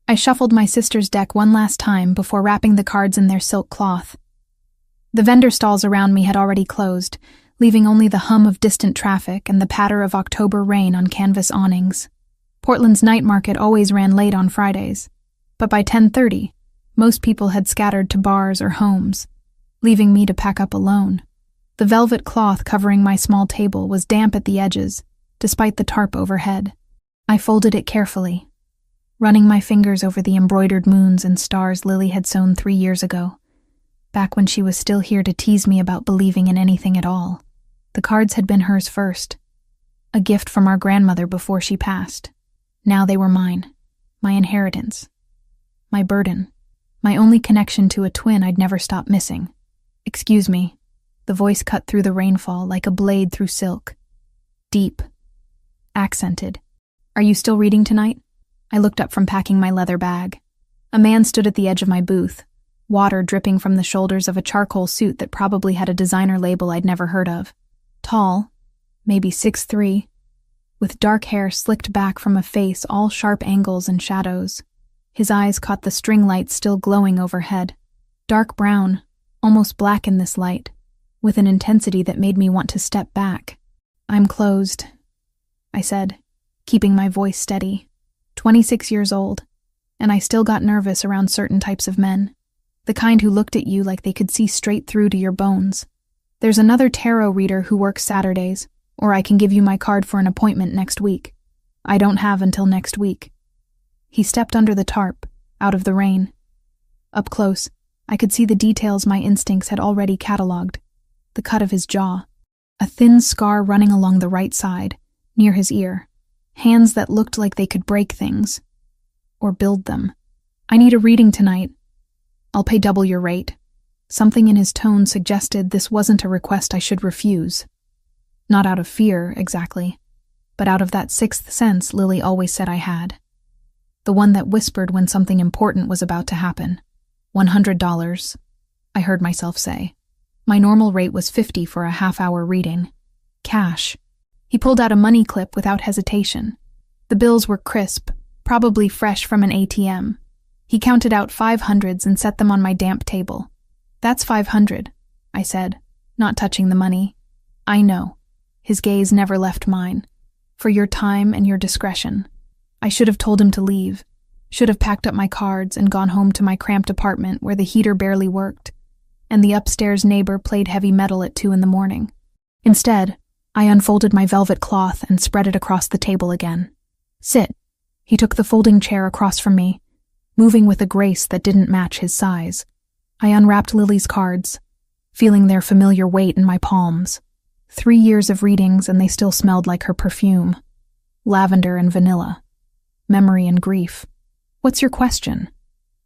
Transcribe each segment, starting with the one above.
I shuffled my sister's deck one last time before wrapping the cards in their silk cloth. The vendor stalls around me had already closed, leaving only the hum of distant traffic and the patter of October rain on canvas awnings. Portland's night market always ran late on Fridays, but by 10:30, most people had scattered to bars or homes, leaving me to pack up alone. The velvet cloth covering my small table was damp at the edges, despite the tarp overhead. I folded it carefully, running my fingers over the embroidered moons and stars Lily had sewn 3 years ago, back when she was still here to tease me about believing in anything at all. The cards had been hers first, a gift from our grandmother before she passed. Now they were mine, my inheritance, my burden, my only connection to a twin I'd never stop missing. "Excuse me." The voice cut through the rainfall like a blade through silk. Deep, accented. "Are you still reading tonight?" I looked up from packing my leather bag. A man stood at the edge of my booth, water dripping from the shoulders of a charcoal suit that probably had a designer label I'd never heard of. Tall, maybe 6'3", with dark hair slicked back from a face all sharp angles and shadows. His eyes caught the string lights still glowing overhead. Dark brown, almost black in this light, with an intensity that made me want to step back. "I'm closed," I said, keeping my voice steady. 26 years old, and I still got nervous around certain types of men. The kind who looked at you like they could see straight through to your bones. "There's another tarot reader who works Saturdays, or I can give you my card for an appointment next week. I don't have until next week." He stepped under the tarp, out of the rain. Up close, I could see the details my instincts had already catalogued. The cut of his jaw, a thin scar running along the right side, near his ear, hands that looked like they could break things, or build them. "I need a reading tonight. I'll pay double your rate." Something in his tone suggested this wasn't a request I should refuse. Not out of fear, exactly, but out of that sixth sense Lily always said I had. The one that whispered when something important was about to happen. $100, I heard myself say. My normal rate was $50 for a half-hour reading. Cash. He pulled out a money clip without hesitation. The bills were crisp, probably fresh from an ATM. He counted out 500s and set them on my damp table. "That's 500, I said, not touching the money. "I know." His gaze never left mine. "For your time and your discretion." I should have told him to leave. Should have packed up my cards and gone home to my cramped apartment where the heater barely worked, and the upstairs neighbor played heavy metal at 2 a.m. Instead, I unfolded my velvet cloth and spread it across the table again. "Sit." He took the folding chair across from me, moving with a grace that didn't match his size. I unwrapped Lily's cards, feeling their familiar weight in my palms. 3 years of readings and they still smelled like her perfume. Lavender and vanilla. Memory and grief. "What's your question?"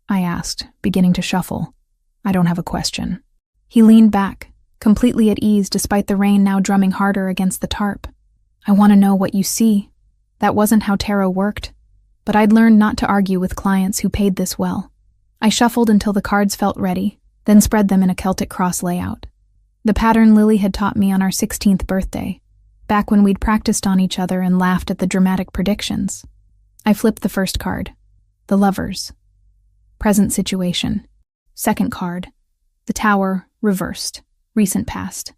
I asked, beginning to shuffle. "I don't have a question." He leaned back, completely at ease despite the rain now drumming harder against the tarp. "I want to know what you see." That wasn't how tarot worked, but I'd learned not to argue with clients who paid this well. I shuffled until the cards felt ready, then spread them in a Celtic cross layout. The pattern Lily had taught me on our 16th birthday, back when we'd practiced on each other and laughed at the dramatic predictions. I flipped the first card. The Lovers. Present situation. Second card. The Tower, reversed. Recent past.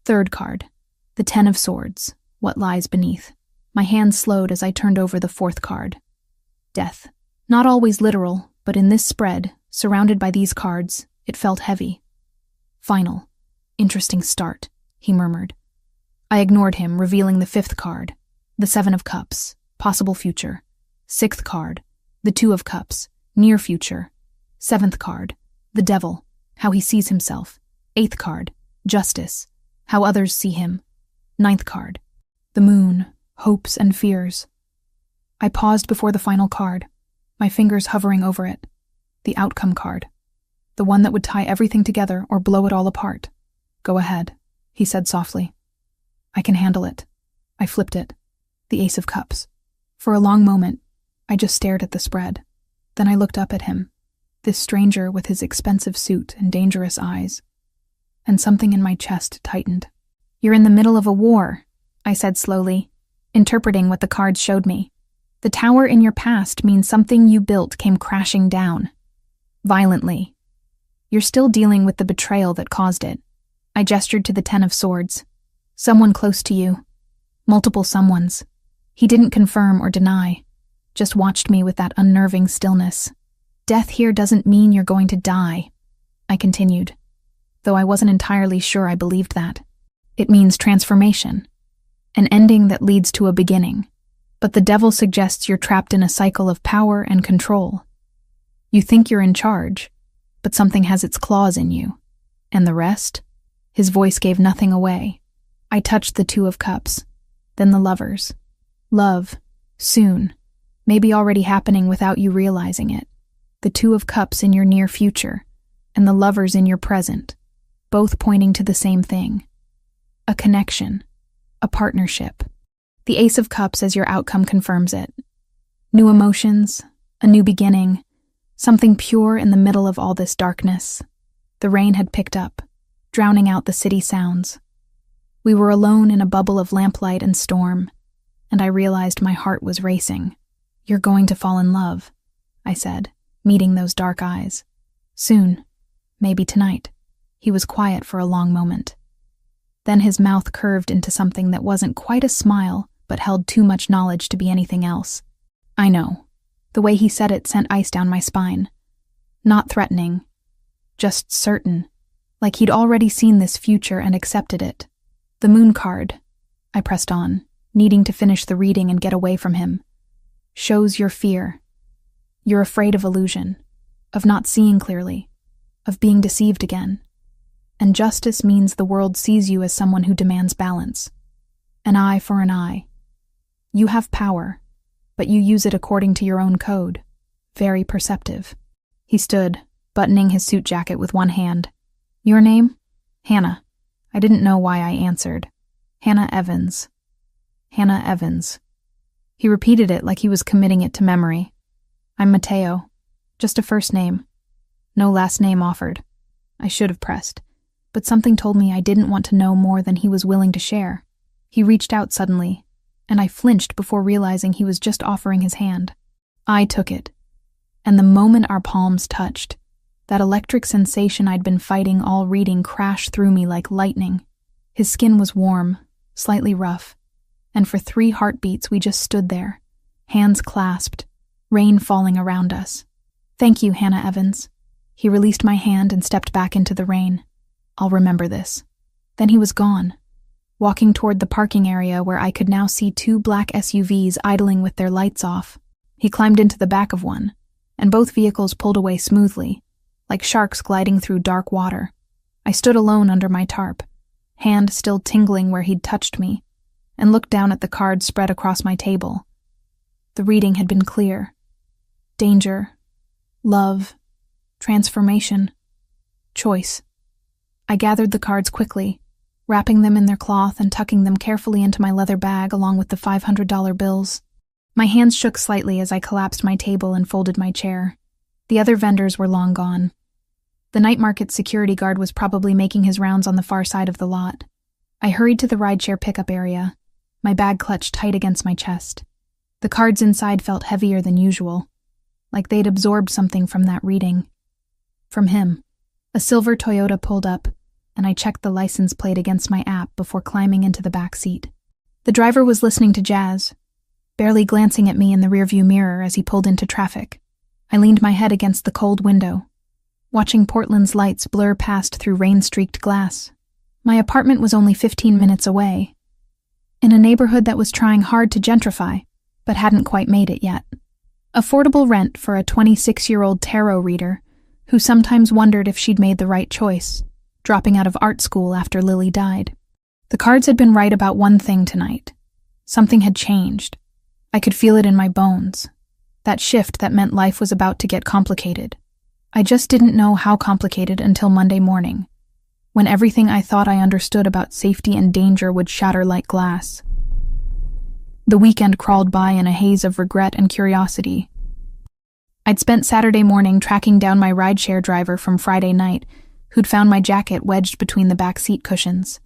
Third card. The Ten of Swords. What lies beneath. My hand slowed as I turned over the fourth card. Death. Not always literal, but in this spread, surrounded by these cards, it felt heavy. Final. Interesting start, he murmured. I ignored him, revealing the fifth card. The Seven of Cups. Possible future. Sixth card. The Two of Cups. Near future. Seventh card. The Devil. How he sees himself. Eighth card. Justice. How others see him. Ninth card. The Moon. Hopes and fears. I paused before the final card, my fingers hovering over it. The Outcome card. The one that would tie everything together or blow it all apart. Go ahead, he said softly. I can handle it. I flipped it. The Ace of Cups. For a long moment, I just stared at the spread. Then I looked up at him, this stranger with his expensive suit and dangerous eyes. And something in my chest tightened. You're in the middle of a war, I said slowly, interpreting what the cards showed me. The tower in your past means something you built came crashing down. Violently. You're still dealing with the betrayal that caused it. I gestured to the Ten of Swords. Someone close to you. Multiple someones. He didn't confirm or deny, just watched me with that unnerving stillness. Death here doesn't mean you're going to die, I continued, though I wasn't entirely sure I believed that. It means transformation. An ending that leads to a beginning. But the devil suggests you're trapped in a cycle of power and control. You think you're in charge, but something has its claws in you. And the rest? His voice gave nothing away. I touched the Two of Cups, then the Lovers. Love, soon, maybe already happening without you realizing it. The Two of Cups in your near future, and the Lovers in your present, both pointing to the same thing. A connection, a partnership. The Ace of Cups as your outcome confirms it. New emotions, a new beginning, something pure in the middle of all this darkness. The rain had picked up, drowning out the city sounds. We were alone in a bubble of lamplight and storm, and I realized my heart was racing. You're going to fall in love, I said, meeting those dark eyes. Soon, maybe tonight. He was quiet for a long moment. Then his mouth curved into something that wasn't quite a smile, but held too much knowledge to be anything else. I know. The way he said it sent ice down my spine. Not threatening, just certain, like he'd already seen this future and accepted it. The moon card, I pressed on, needing to finish the reading and get away from him, shows your fear. You're afraid of illusion, of not seeing clearly, of being deceived again. And justice means the world sees you as someone who demands balance. An eye for an eye. You have power, but you use it according to your own code. Very perceptive. He stood, buttoning his suit jacket with one hand. Your name? Hannah. I didn't know why I answered. Hannah Evans. Hannah Evans. He repeated it like he was committing it to memory. I'm Mateo. Just a first name. No last name offered. I should have pressed, but something told me I didn't want to know more than he was willing to share. He reached out suddenly, and I flinched before realizing he was just offering his hand. I took it, and the moment our palms touched, that electric sensation I'd been fighting all reading crashed through me like lightning. His skin was warm, slightly rough, and for 3 heartbeats we just stood there, hands clasped, rain falling around us. Thank you, Hannah Evans. He released my hand and stepped back into the rain. I'll remember this. Then he was gone, walking toward the parking area where I could now see 2 black SUVs idling with their lights off. He climbed into the back of one, and both vehicles pulled away smoothly, like sharks gliding through dark water. I stood alone under my tarp, hand still tingling where he'd touched me, and looked down at the cards spread across my table. The reading had been clear. Danger, love, transformation, choice. I gathered the cards quickly, wrapping them in their cloth and tucking them carefully into my leather bag along with the $500 bills. My hands shook slightly as I collapsed my table and folded my chair. The other vendors were long gone. The night market security guard was probably making his rounds on the far side of the lot. I hurried to the rideshare pickup area, my bag clutched tight against my chest. The cards inside felt heavier than usual, like they'd absorbed something from that reading. From him. A silver Toyota pulled up, and I checked the license plate against my app before climbing into the back seat. The driver was listening to jazz, barely glancing at me in the rearview mirror as he pulled into traffic. I leaned my head against the cold window, watching Portland's lights blur past through rain-streaked glass. My apartment was only 15 minutes away, in a neighborhood that was trying hard to gentrify, but hadn't quite made it yet. Affordable rent for a 26-year-old tarot reader who sometimes wondered if she'd made the right choice, dropping out of art school after Lily died. The cards had been right about one thing tonight. Something had changed. I could feel it in my bones. That shift that meant life was about to get complicated. I just didn't know how complicated until Monday morning, when everything I thought I understood about safety and danger would shatter like glass. The weekend crawled by in a haze of regret and curiosity. I'd spent Saturday morning tracking down my rideshare driver from Friday night, who'd found my jacket wedged between the back seat cushions.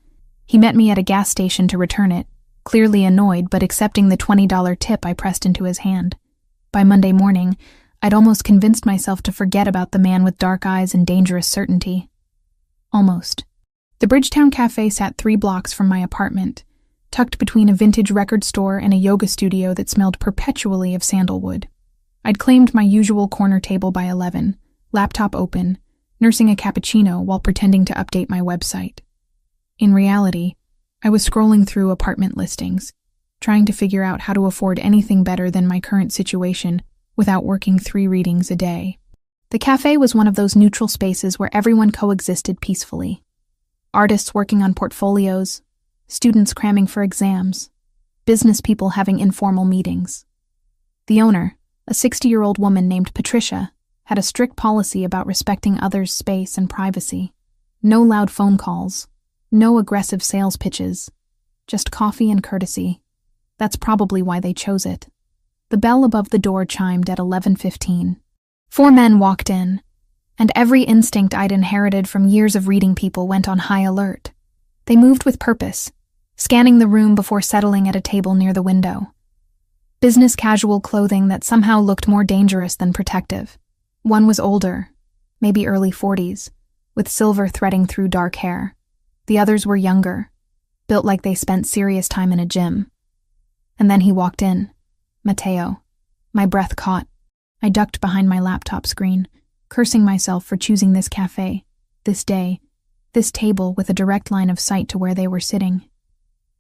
He met me at a gas station to return it, clearly annoyed but accepting the $20 tip I pressed into his hand. By Monday morning, I'd almost convinced myself to forget about the man with dark eyes and dangerous certainty. Almost. The Bridgetown Cafe sat 3 blocks from my apartment, tucked between a vintage record store and a yoga studio that smelled perpetually of sandalwood. I'd claimed my usual corner table by 11, laptop open, nursing a cappuccino while pretending to update my website. In reality, I was scrolling through apartment listings, trying to figure out how to afford anything better than my current situation without working 3 readings a day. The cafe was one of those neutral spaces where everyone coexisted peacefully. Artists working on portfolios, students cramming for exams, business people having informal meetings. The owner, a 60-year-old woman named Patricia, had a strict policy about respecting others' space and privacy. No loud phone calls, no aggressive sales pitches, just coffee and courtesy. That's probably why they chose it. The bell above the door chimed at 11:15. 4 men walked in, and every instinct I'd inherited from years of reading people went on high alert. They moved with purpose, scanning the room before settling at a table near the window. Business casual clothing that somehow looked more dangerous than protective. One was older, maybe early 40s, with silver threading through dark hair. The others were younger, built like they spent serious time in a gym. And then he walked in. Matteo. My breath caught. I ducked behind my laptop screen, cursing myself for choosing this cafe, this day, this table with a direct line of sight to where they were sitting.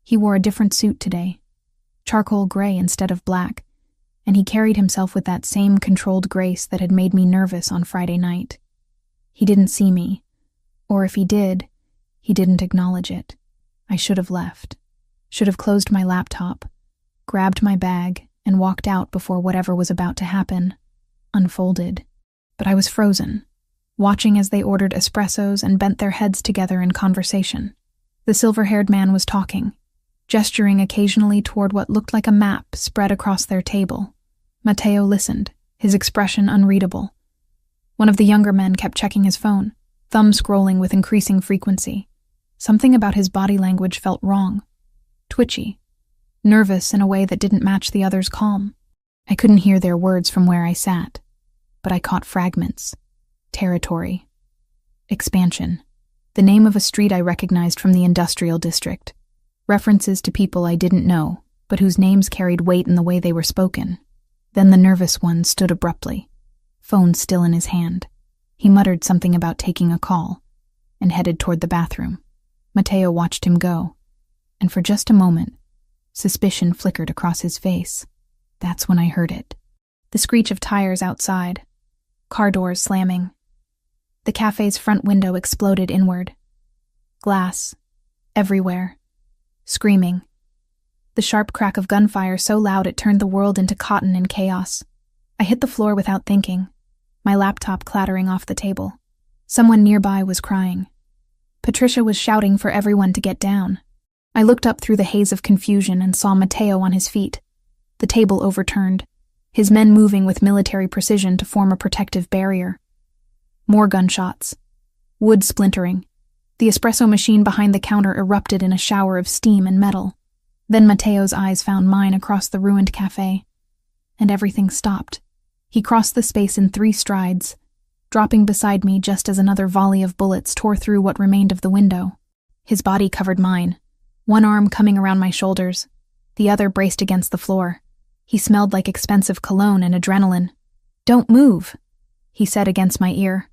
He wore a different suit today, charcoal gray instead of black, and he carried himself with that same controlled grace that had made me nervous on Friday night. He didn't see me, or if he did, he didn't acknowledge it. I should have left, should have closed my laptop, grabbed my bag, and walked out before whatever was about to happen unfolded. But I was frozen, watching as they ordered espressos and bent their heads together in conversation. The silver-haired man was talking, gesturing occasionally toward what looked like a map spread across their table. Matteo listened, his expression unreadable. One of the younger men kept checking his phone, thumb scrolling with increasing frequency. Something about his body language felt wrong, twitchy, nervous in a way that didn't match the other's calm. I couldn't hear their words from where I sat, but I caught fragments. Territory. Expansion. The name of a street I recognized from the industrial district. References to people I didn't know, but whose names carried weight in the way they were spoken. Then the nervous one stood abruptly, phone still in his hand. He muttered something about taking a call, and headed toward the bathroom. Matteo watched him go, and for just a moment, suspicion flickered across his face. That's when I heard it. The screech of tires outside, car doors slamming. The cafe's front window exploded inward. Glass, everywhere. Screaming. The sharp crack of gunfire so loud it turned the world into cotton and chaos. I hit the floor without thinking, my laptop clattering off the table. Someone nearby was crying. Patricia was shouting for everyone to get down. I looked up through the haze of confusion and saw Matteo on his feet. The table overturned, his men moving with military precision to form a protective barrier. More gunshots. Wood splintering. The espresso machine behind the counter erupted in a shower of steam and metal. Then Matteo's eyes found mine across the ruined cafe. And everything stopped. He crossed the space in 3 strides, dropping beside me just as another volley of bullets tore through what remained of the window. His body covered mine, one arm coming around my shoulders, the other braced against the floor. He smelled like expensive cologne and adrenaline. "Don't move," he said against my ear,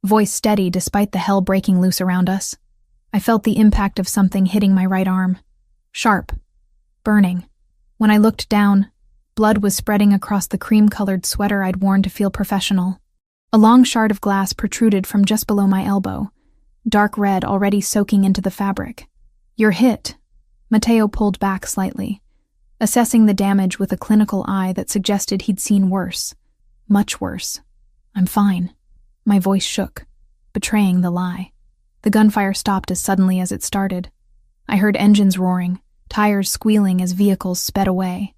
voice steady despite the hell breaking loose around us. I felt the impact of something hitting my right arm. Sharp. Burning. When I looked down, blood was spreading across the cream-colored sweater I'd worn to feel professional. A long shard of glass protruded from just below my elbow, dark red already soaking into the fabric. "You're hit." Matteo pulled back slightly, assessing the damage with a clinical eye that suggested he'd seen worse. Much worse. "I'm fine." My voice shook, betraying the lie. The gunfire stopped as suddenly as it started. I heard engines roaring, tires squealing as vehicles sped away.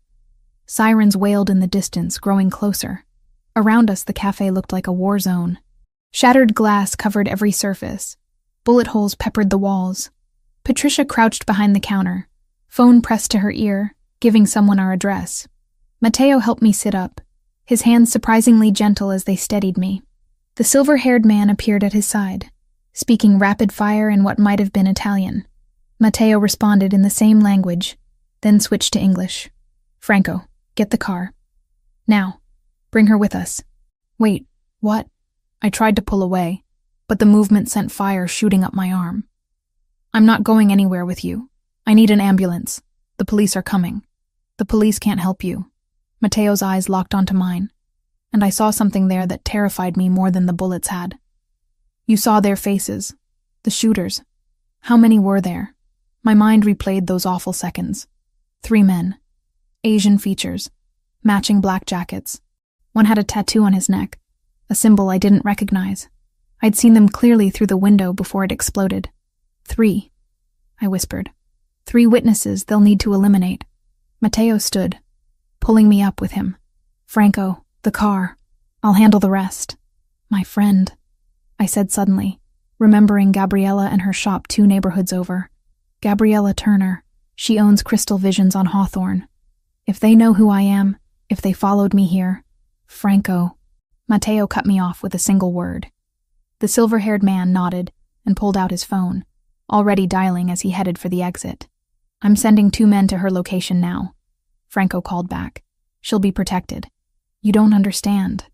Sirens wailed in the distance, growing closer. Around us, the cafe looked like a war zone. Shattered glass covered every surface. Bullet holes peppered the walls. Patricia crouched behind the counter, Phone pressed to her ear, giving someone our address. Mateo helped me sit up, his hands surprisingly gentle as they steadied me. The silver-haired man appeared at his side, speaking rapid fire in what might have been Italian. Mateo responded in the same language, then switched to English. "Franco, get the car. Now, bring her with us." "Wait, what?" I tried to pull away, but the movement sent fire shooting up my arm. "I'm not going anywhere with you. I need an ambulance. The police are coming." "The police can't help you." Mateo's eyes locked onto mine, and I saw something there that terrified me more than the bullets had. "You saw their faces. The shooters. How many were there?" My mind replayed those awful seconds. 3 men. Asian features. Matching black jackets. One had a tattoo on his neck, a symbol I didn't recognize. I'd seen them clearly through the window before it exploded. 3, I whispered. 3 witnesses they'll need to eliminate. Mateo stood, pulling me up with him. "Franco, the car. I'll handle the rest." "My friend," I said suddenly, remembering Gabriella and her shop 2 neighborhoods over. "Gabriella Turner. She owns Crystal Visions on Hawthorne. If they know who I am, if they followed me here, Franco." Mateo cut me off with a single word. The silver-haired man nodded and pulled out his phone, already dialing as he headed for the exit. "I'm sending 2 men to her location now," Franco called back. "She'll be protected." "You don't understand,"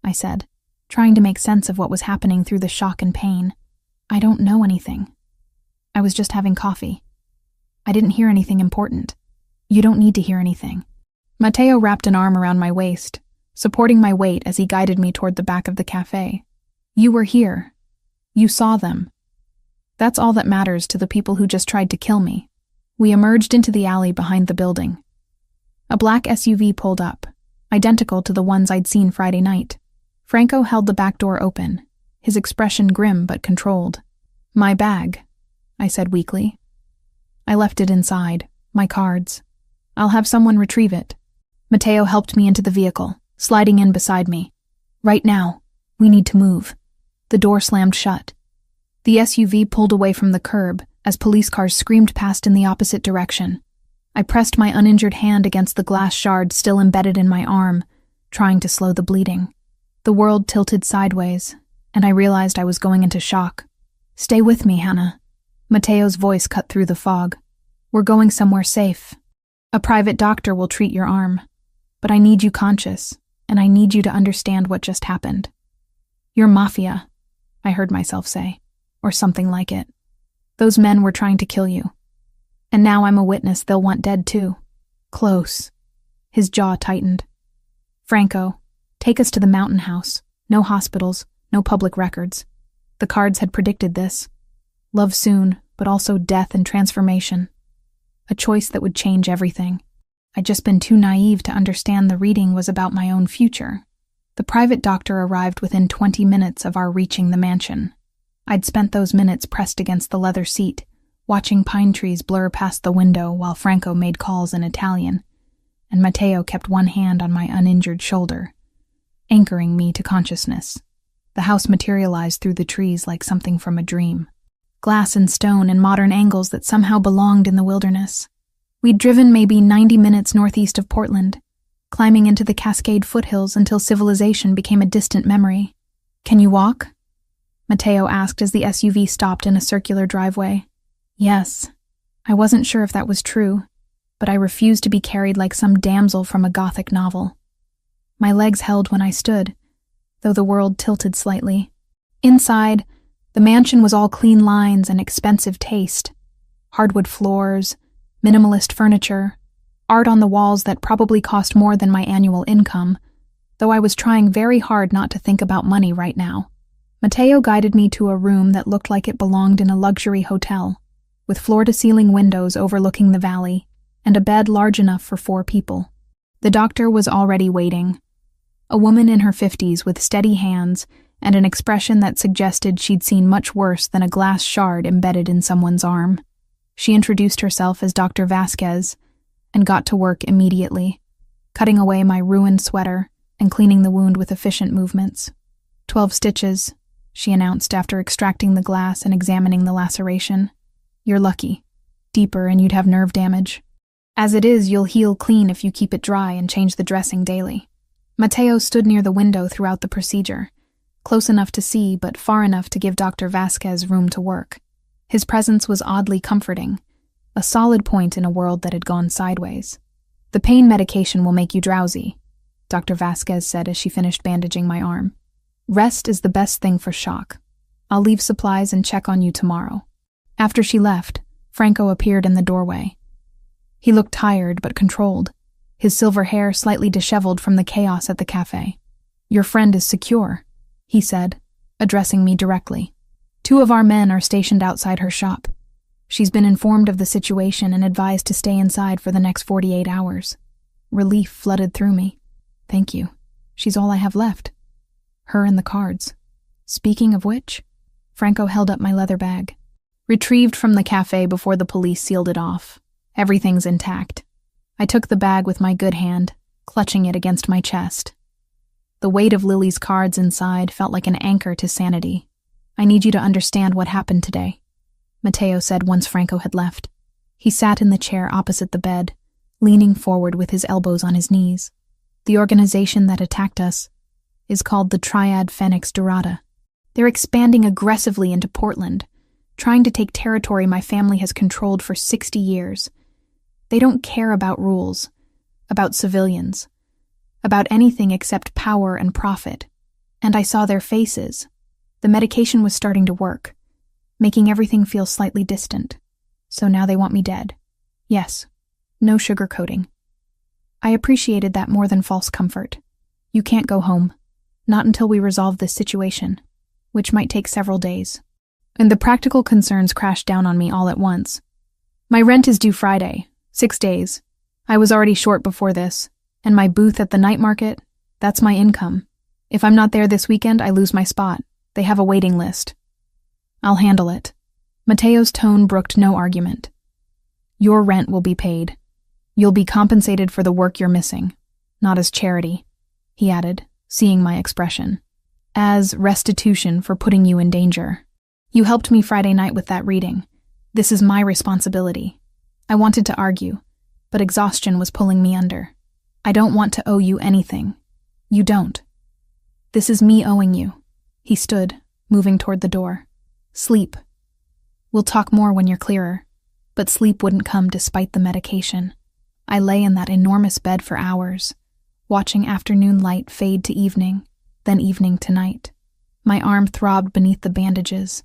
I said, trying to make sense of what was happening through the shock and pain. "I don't know anything. I was just having coffee. I didn't hear anything important." "You don't need to hear anything." Mateo wrapped an arm around my waist, supporting my weight as he guided me toward the back of the cafe. "You were here. You saw them. That's all that matters to the people who just tried to kill me." We emerged into the alley behind the building. A black SUV pulled up, identical to the ones I'd seen Friday night. Franco held the back door open, his expression grim but controlled. "My bag," I said weakly. "I left it inside, my cards. I'll have someone retrieve it." Mateo helped me into the vehicle, sliding in beside me. "Right now, we need to move." The door slammed shut. The SUV pulled away from the curb as police cars screamed past in the opposite direction. I pressed my uninjured hand against the glass shard still embedded in my arm, trying to slow the bleeding. The world tilted sideways, and I realized I was going into shock. "Stay with me, Hannah." Mateo's voice cut through the fog. "We're going somewhere safe. A private doctor will treat your arm. But I need you conscious, and I need you to understand what just happened. You're Mafia," I heard myself say, or something like it. "Those men were trying to kill you. And now I'm a witness they'll want dead too." "Close." His jaw tightened. "Franco, take us to the mountain house. No hospitals, no public records." The cards had predicted this. Love soon, but also death and transformation. A choice that would change everything. I'd just been too naive to understand the reading was about my own future. The private doctor arrived within 20 minutes of our reaching the mansion. I'd spent those minutes pressed against the leather seat, watching pine trees blur past the window while Franco made calls in Italian, and Mateo kept one hand on my uninjured shoulder, anchoring me to consciousness. The house materialized through the trees like something from a dream. Glass and stone in modern angles that somehow belonged in the wilderness. We'd driven maybe 90 minutes northeast of Portland, climbing into the Cascade foothills until civilization became a distant memory. "Can you walk?" Mateo asked as the SUV stopped in a circular driveway. Yes. I wasn't sure if that was true, but I refused to be carried like some damsel from a Gothic novel. My legs held when I stood, though the world tilted slightly. Inside, the mansion was all clean lines and expensive taste. Hardwood floors, minimalist furniture, art on the walls that probably cost more than my annual income, though I was trying very hard not to think about money right now. Mateo guided me to a room that looked like it belonged in a luxury hotel, with floor-to-ceiling windows overlooking the valley, and a bed large enough for 4 people. The doctor was already waiting. A woman in her 50s with steady hands and an expression that suggested she'd seen much worse than a glass shard embedded in someone's arm. She introduced herself as Dr. Vasquez and got to work immediately, cutting away my ruined sweater and cleaning the wound with efficient movements. 12 stitches, she announced after extracting the glass and examining the laceration. You're lucky. Deeper and you'd have nerve damage. As it is, you'll heal clean if you keep it dry and change the dressing daily. Mateo stood near the window throughout the procedure, close enough to see but far enough to give Dr. Vasquez room to work. His presence was oddly comforting, a solid point in a world that had gone sideways. "The pain medication will make you drowsy," Dr. Vasquez said as she finished bandaging my arm. "Rest is the best thing for shock. I'll leave supplies and check on you tomorrow." After she left, Franco appeared in the doorway. He looked tired but controlled, his silver hair slightly disheveled from the chaos at the cafe. "Your friend is secure," he said, addressing me directly. "2 of our men are stationed outside her shop. She's been informed of the situation and advised to stay inside for the next 48 hours. Relief flooded through me. Thank you. She's all I have left. Her and the cards. Speaking of which, Franco held up my leather bag. Retrieved from the cafe before the police sealed it off. Everything's intact. I took the bag with my good hand, clutching it against my chest. The weight of Lily's cards inside felt like an anchor to sanity. "I need you to understand what happened today," Mateo said once Franco had left. He sat in the chair opposite the bed, leaning forward with his elbows on his knees. "The organization that attacked us is called the Triad Phoenix Dorada. They're expanding aggressively into Portland, trying to take territory my family has controlled for 60 years. They don't care about rules, about civilians, about anything except power and profit. And I saw their faces. The medication was starting to work, making everything feel slightly distant. So now they want me dead. Yes, no sugarcoating. I appreciated that more than false comfort. You can't go home, not until we resolve this situation, which might take several days." And the practical concerns crashed down on me all at once. My rent is due Friday, 6 days. I was already short before this, and my booth at the night market, that's my income. If I'm not there this weekend, I lose my spot. They have a waiting list. I'll handle it. Mateo's tone brooked no argument. "Your rent will be paid. You'll be compensated for the work you're missing, not as charity," he added, seeing my expression. "As restitution for putting you in danger. You helped me Friday night with that reading. This is my responsibility." I wanted to argue, but exhaustion was pulling me under. "I don't want to owe you anything. You don't. This is me owing you." He stood, moving toward the door. "Sleep. We'll talk more when you're clearer." But sleep wouldn't come despite the medication. I lay in that enormous bed for hours, watching afternoon light fade to evening, then evening to night. My arm throbbed beneath the bandages.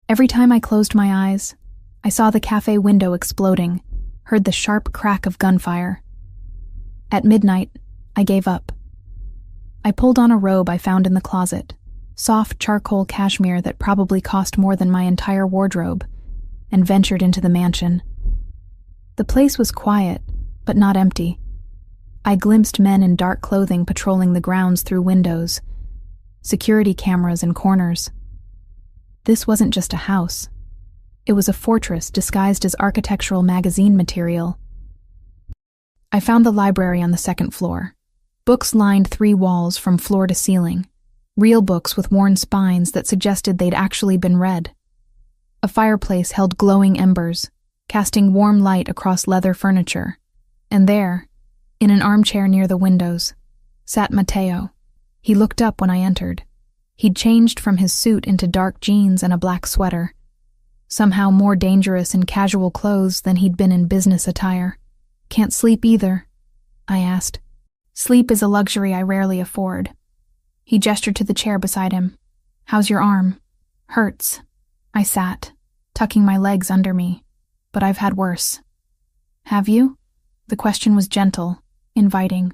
Every time I closed my eyes, I saw the cafe window exploding, heard the sharp crack of gunfire. At midnight, I gave up. I pulled on a robe I found in the closet, soft charcoal cashmere that probably cost more than my entire wardrobe, and ventured into the mansion. The place was quiet, but not empty. I glimpsed men in dark clothing patrolling the grounds through windows, security cameras in corners. This wasn't just a house. It was a fortress disguised as architectural magazine material. I found the library on the 2nd floor. Books lined 3 walls from floor to ceiling, real books with worn spines that suggested they'd actually been read. A fireplace held glowing embers, casting warm light across leather furniture. And there, in an armchair near the windows, sat Mateo. He looked up when I entered. He'd changed from his suit into dark jeans and a black sweater, somehow more dangerous in casual clothes than he'd been in business attire. "Can't sleep either?" I asked. "Sleep is a luxury I rarely afford." He gestured to the chair beside him. "How's your arm?" "Hurts." I sat, tucking my legs under me. "But I've had worse." "Have you?" The question was gentle, inviting.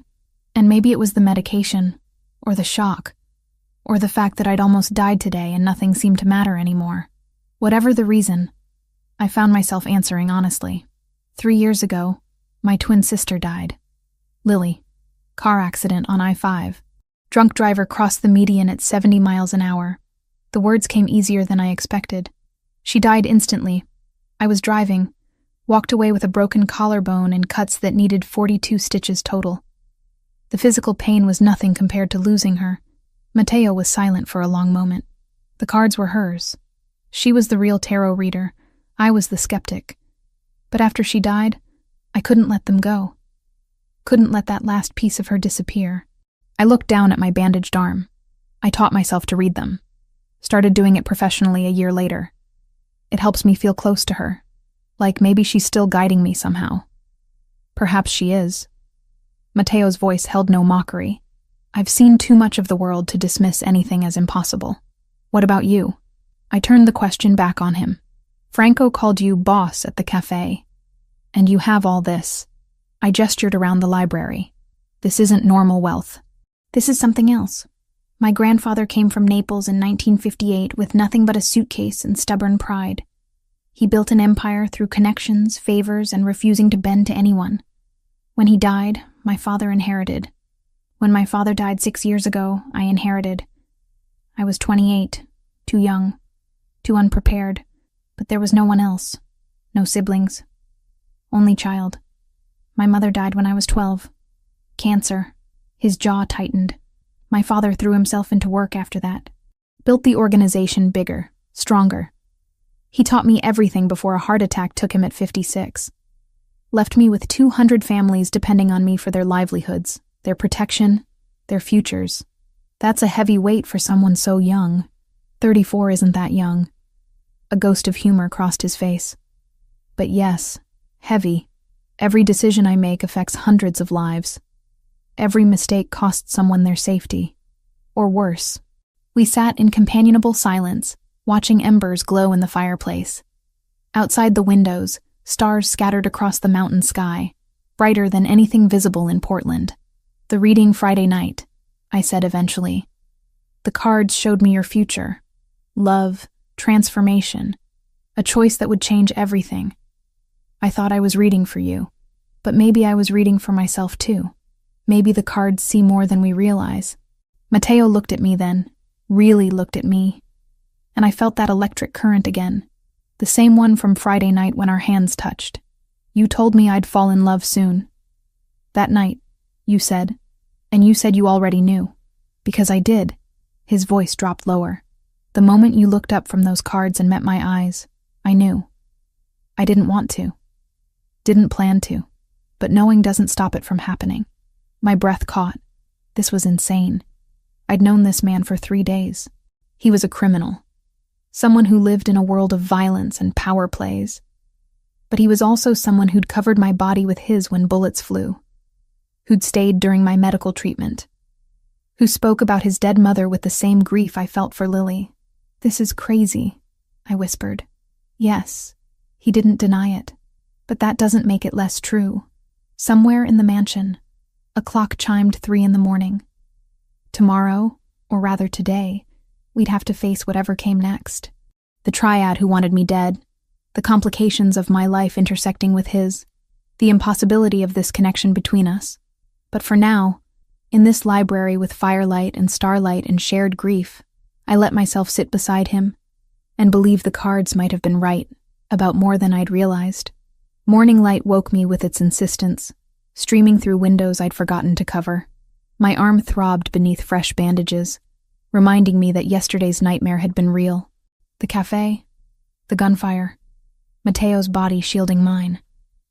And maybe it was the medication, or the shock, or the fact that I'd almost died today and nothing seemed to matter anymore. Whatever the reason, I found myself answering honestly. 3 years ago, my twin sister died. Lily. Car accident on I-5. Drunk driver crossed the median at 70 miles an hour. The words came easier than I expected. She died instantly. I was driving, walked away with a broken collarbone and cuts that needed 42 stitches total. The physical pain was nothing compared to losing her. Mateo was silent for a long moment. The cards were hers. She was the real tarot reader. I was the skeptic. But after she died, I couldn't let them go. Couldn't let that last piece of her disappear. I looked down at my bandaged arm. I taught myself to read them. Started doing it professionally a year later. It helps me feel close to her. Like maybe she's still guiding me somehow. Perhaps she is. Mateo's voice held no mockery. I've seen too much of the world to dismiss anything as impossible. What about you? I turned the question back on him. Franco called you boss at the cafe. And you have all this. I gestured around the library. This isn't normal wealth. This is something else. My grandfather came from Naples in 1958 with nothing but a suitcase and stubborn pride. He built an empire through connections, favors, and refusing to bend to anyone. When he died, my father inherited. When my father died 6 years ago, I inherited. I was 28, too young, too unprepared, but there was no one else. No siblings. Only child. My mother died when I was 12. Cancer. His jaw tightened. My father threw himself into work after that. Built the organization bigger, stronger. He taught me everything before a heart attack took him at 56. Left me with 200 families depending on me for their livelihoods, their protection, their futures. That's a heavy weight for someone so young. 34 isn't that young. A ghost of humor crossed his face. But yes, heavy. Every decision I make affects hundreds of lives. Every mistake costs someone their safety. Or worse. We sat in companionable silence, watching embers glow in the fireplace. Outside the windows, stars scattered across the mountain sky, brighter than anything visible in Portland. The reading Friday night, I said eventually. The cards showed me your future. Love, transformation, a choice that would change everything. I thought I was reading for you, but maybe I was reading for myself too. Maybe the cards see more than we realize. Mateo looked at me then, really looked at me, and I felt that electric current again, the same one from Friday night when our hands touched. You told me I'd fall in love soon. That night, you said, and you said you already knew. Because I did. His voice dropped lower. The moment you looked up from those cards and met my eyes, I knew. I didn't want to. Didn't plan to. But knowing doesn't stop it from happening. My breath caught. This was insane. I'd known this man for 3 days. He was a criminal. Someone who lived in a world of violence and power plays. But he was also someone who'd covered my body with his when bullets flew. Who'd stayed during my medical treatment. Who spoke about his dead mother with the same grief I felt for Lily. This is crazy, I whispered. Yes, he didn't deny it. But that doesn't make it less true. Somewhere in the mansion, a clock chimed 3 a.m. Tomorrow, or rather today, we'd have to face whatever came next. The triad who wanted me dead, the complications of my life intersecting with his, the impossibility of this connection between us. But for now, in this library with firelight and starlight and shared grief, I let myself sit beside him and believe the cards might have been right about more than I'd realized. Morning light woke me with its insistence, streaming through windows I'd forgotten to cover. My arm throbbed beneath fresh bandages, reminding me that yesterday's nightmare had been real. The cafe, the gunfire, Mateo's body shielding mine,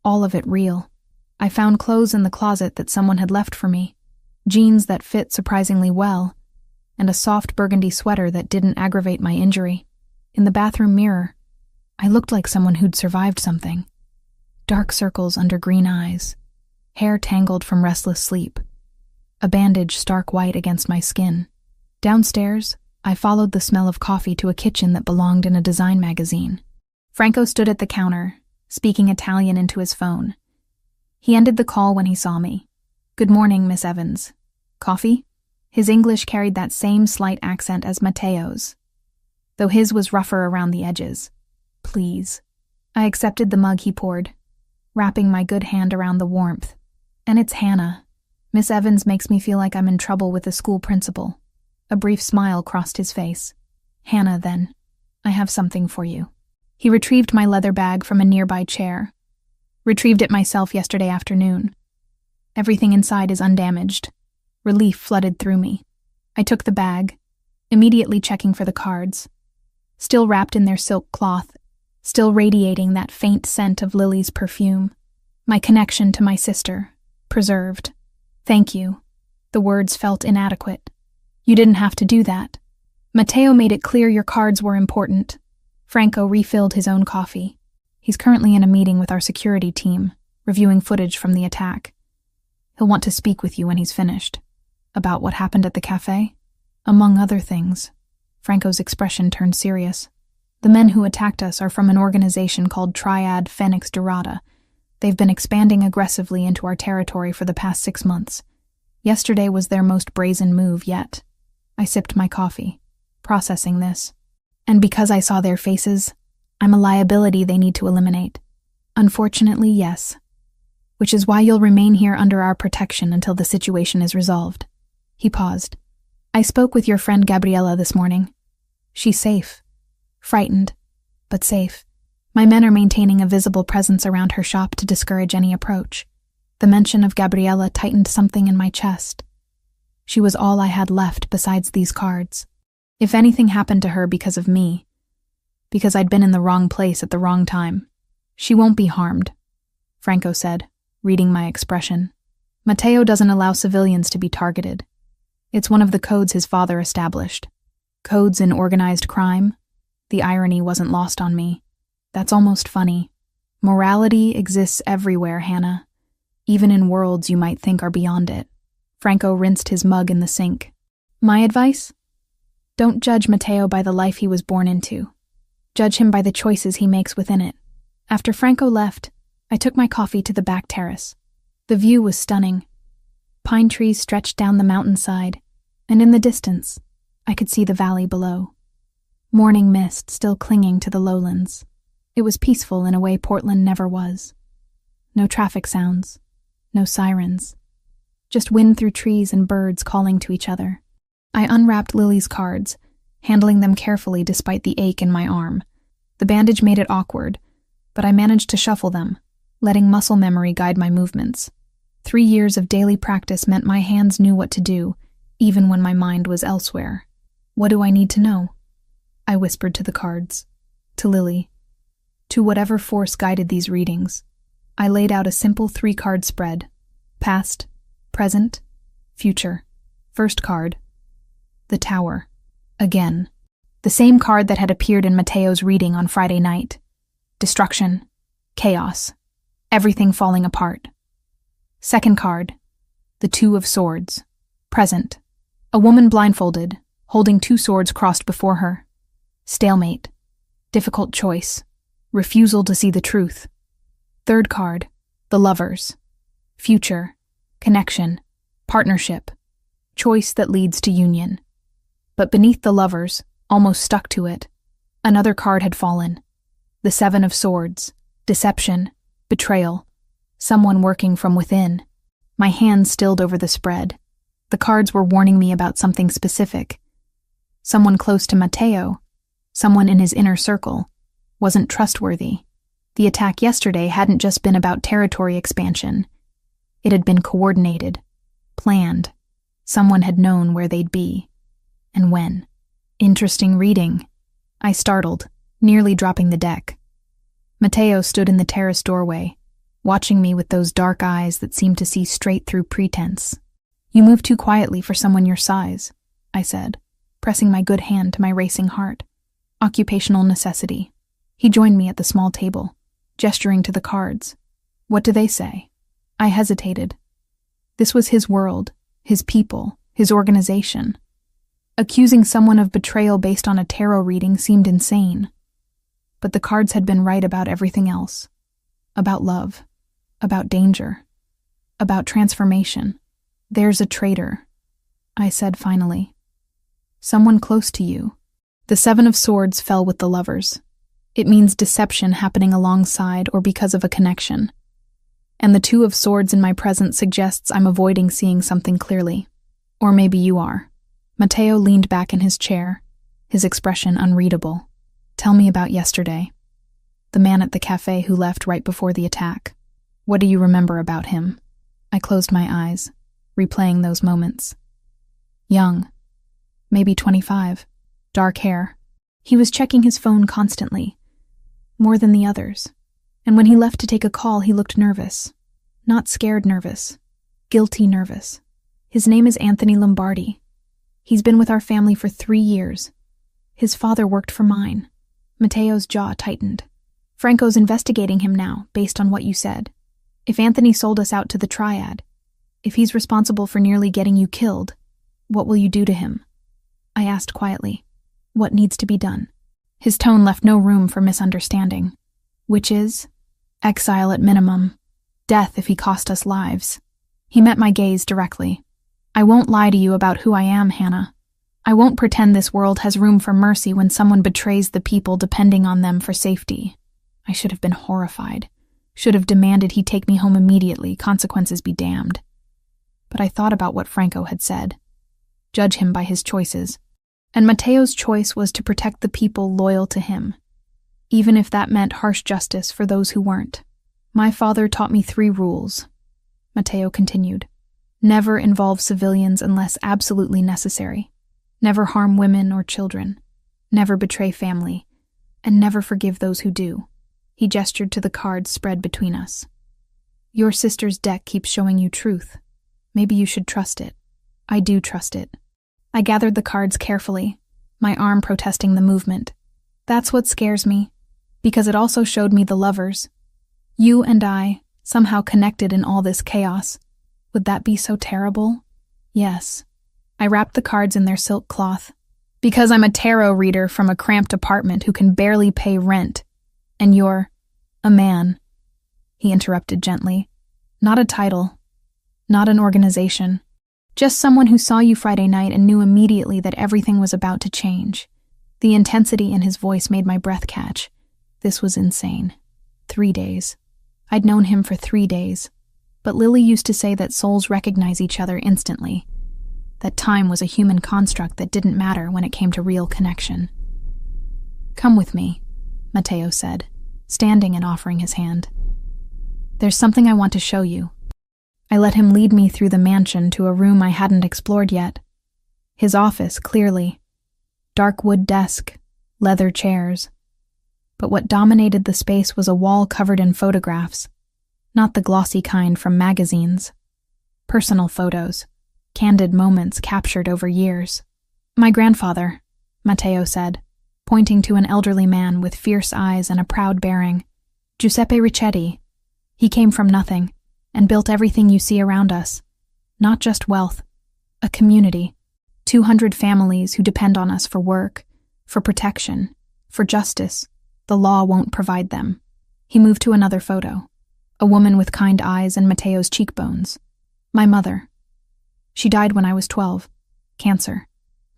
all of it real. I found clothes in the closet that someone had left for me, jeans that fit surprisingly well, and a soft burgundy sweater that didn't aggravate my injury. In the bathroom mirror, I looked like someone who'd survived something. Dark circles under green eyes, hair tangled from restless sleep, a bandage stark white against my skin. Downstairs, I followed the smell of coffee to a kitchen that belonged in a design magazine. Franco stood at the counter, speaking Italian into his phone. He ended the call when he saw me. "Good morning, Miss Evans. Coffee?" His English carried that same slight accent as Mateo's, though his was rougher around the edges. "Please." I accepted the mug he poured, wrapping my good hand around the warmth. "And it's Hannah. Miss Evans makes me feel like I'm in trouble with the school principal." A brief smile crossed his face. "Hannah, then. I have something for you." He retrieved my leather bag from a nearby chair. Retrieved it myself yesterday afternoon. Everything inside is undamaged. Relief flooded through me. I took the bag, immediately checking for the cards. Still wrapped in their silk cloth, still radiating that faint scent of Lily's perfume. My connection to my sister, preserved. Thank you. The words felt inadequate. You didn't have to do that. Matteo made it clear your cards were important. Franco refilled his own coffee. He's currently in a meeting with our security team, reviewing footage from the attack. He'll want to speak with you when he's finished. About what happened at the cafe? Among other things. Franco's expression turned serious. The men who attacked us are from an organization called Triad Phoenix Dorada. They've been expanding aggressively into our territory for the past 6 months. Yesterday was their most brazen move yet. I sipped my coffee, processing this. And because I saw their faces, I'm a liability they need to eliminate. Unfortunately, yes. Which is why you'll remain here under our protection until the situation is resolved. He paused. I spoke with your friend Gabriella this morning. She's safe. Frightened, but safe. My men are maintaining a visible presence around her shop to discourage any approach. The mention of Gabriella tightened something in my chest. She was all I had left besides these cards. If anything happened to her because of me, because I'd been in the wrong place at the wrong time, she won't be harmed, Franco said, reading my expression. Matteo doesn't allow civilians to be targeted. It's one of the codes his father established. Codes in organized crime? The irony wasn't lost on me. That's almost funny. Morality exists everywhere, Hannah. Even in worlds you might think are beyond it. Franco rinsed his mug in the sink. My advice? Don't judge Matteo by the life he was born into. Judge him by the choices he makes within it. After Franco left, I took my coffee to the back terrace. The view was stunning. Pine trees stretched down the mountainside, and in the distance, I could see the valley below. Morning mist still clinging to the lowlands. It was peaceful in a way Portland never was. No traffic sounds, no sirens. Just wind through trees and birds calling to each other. I unwrapped Lily's cards, handling them carefully despite the ache in my arm. The bandage made it awkward, but I managed to shuffle them, letting muscle memory guide my movements. 3 years of daily practice meant my hands knew what to do, even when my mind was elsewhere. What do I need to know? I whispered to the cards, to Lily, to whatever force guided these readings. I laid out a simple 3-card spread. Past, present, future. First card. The Tower. Again. The same card that had appeared in Matteo's reading on Friday night. Destruction. Chaos. Everything falling apart. Second card. The 2 of Swords. Present. A woman blindfolded, holding 2 swords crossed before her. Stalemate. Difficult choice. Refusal to see the truth. Third card. The Lovers. Future. Connection. Partnership. Choice that leads to union. But beneath the Lovers, almost stuck to it, another card had fallen. The 7 of Swords. Deception. Betrayal. Someone working from within. My hands stilled over the spread. The cards were warning me about something specific. Someone close to Matteo, someone in his inner circle, wasn't trustworthy. The attack yesterday hadn't just been about territory expansion. It had been coordinated, planned. Someone had known where they'd be, and when. Interesting reading. I startled, nearly dropping the deck. Matteo stood in the terrace doorway, watching me with those dark eyes that seemed to see straight through pretense. You move too quietly for someone your size, I said, pressing my good hand to my racing heart. Occupational necessity. He joined me at the small table, gesturing to the cards. What do they say? I hesitated. This was his world, his people, his organization. Accusing someone of betrayal based on a tarot reading seemed insane. But the cards had been right about everything else. About love. About danger. About transformation. There's a traitor, I said finally. Someone close to you. The 7 of Swords fell with the Lovers. It means deception happening alongside or because of a connection. And the 2 of Swords in my presence suggests I'm avoiding seeing something clearly. Or maybe you are. Matteo leaned back in his chair, his expression unreadable. Tell me about yesterday. The man at the cafe who left right before the attack. What do you remember about him? I closed my eyes, replaying those moments. Young. Maybe 25. Dark hair. He was checking his phone constantly. More than the others. And when he left to take a call, he looked nervous. Not scared nervous. Guilty nervous. His name is Anthony Lombardi. He's been with our family for 3 years. His father worked for mine. Matteo's jaw tightened. Franco's investigating him now, based on what you said. If Anthony sold us out to the Triad, if he's responsible for nearly getting you killed, what will you do to him? I asked quietly. What needs to be done? His tone left no room for misunderstanding. Which is? Exile at minimum. Death if he cost us lives. He met my gaze directly. I won't lie to you about who I am, Hannah. I won't pretend this world has room for mercy when someone betrays the people depending on them for safety. I should have been horrified. Should have demanded he take me home immediately, consequences be damned. But I thought about what Franco had said. Judge him by his choices. And Matteo's choice was to protect the people loyal to him, even if that meant harsh justice for those who weren't. My father taught me 3 rules, Matteo continued. Never involve civilians unless absolutely necessary. Never harm women or children. Never betray family. And never forgive those who do. He gestured to the cards spread between us. Your sister's deck keeps showing you truth. Maybe you should trust it. I do trust it. I gathered the cards carefully, my arm protesting the movement. That's what scares me, because it also showed me the lovers. You and I, somehow connected in all this chaos. Would that be so terrible? Yes. I wrapped the cards in their silk cloth. Because I'm a tarot reader from a cramped apartment who can barely pay rent. And you're a man, he interrupted gently. Not a title. Not an organization. Just someone who saw you Friday night and knew immediately that everything was about to change. The intensity in his voice made my breath catch. This was insane. 3 days. I'd known him for 3 days. But Lily used to say that souls recognize each other instantly. That time was a human construct that didn't matter when it came to real connection. Come with me, Matteo said, standing and offering his hand. There's something I want to show you. I let him lead me through the mansion to a room I hadn't explored yet. His office, clearly. Dark wood desk, leather chairs. But what dominated the space was a wall covered in photographs. Not the glossy kind from magazines. Personal photos. Candid moments captured over years. My grandfather, Matteo said, pointing to an elderly man with fierce eyes and a proud bearing. Giuseppe Ricchetti. He came from nothing and built everything you see around us. Not just wealth, a community. 200 families who depend on us for work, for protection, for justice. The law won't provide them. He moved to another photo. A woman with kind eyes and Matteo's cheekbones. My mother. She died when I was 12. Cancer.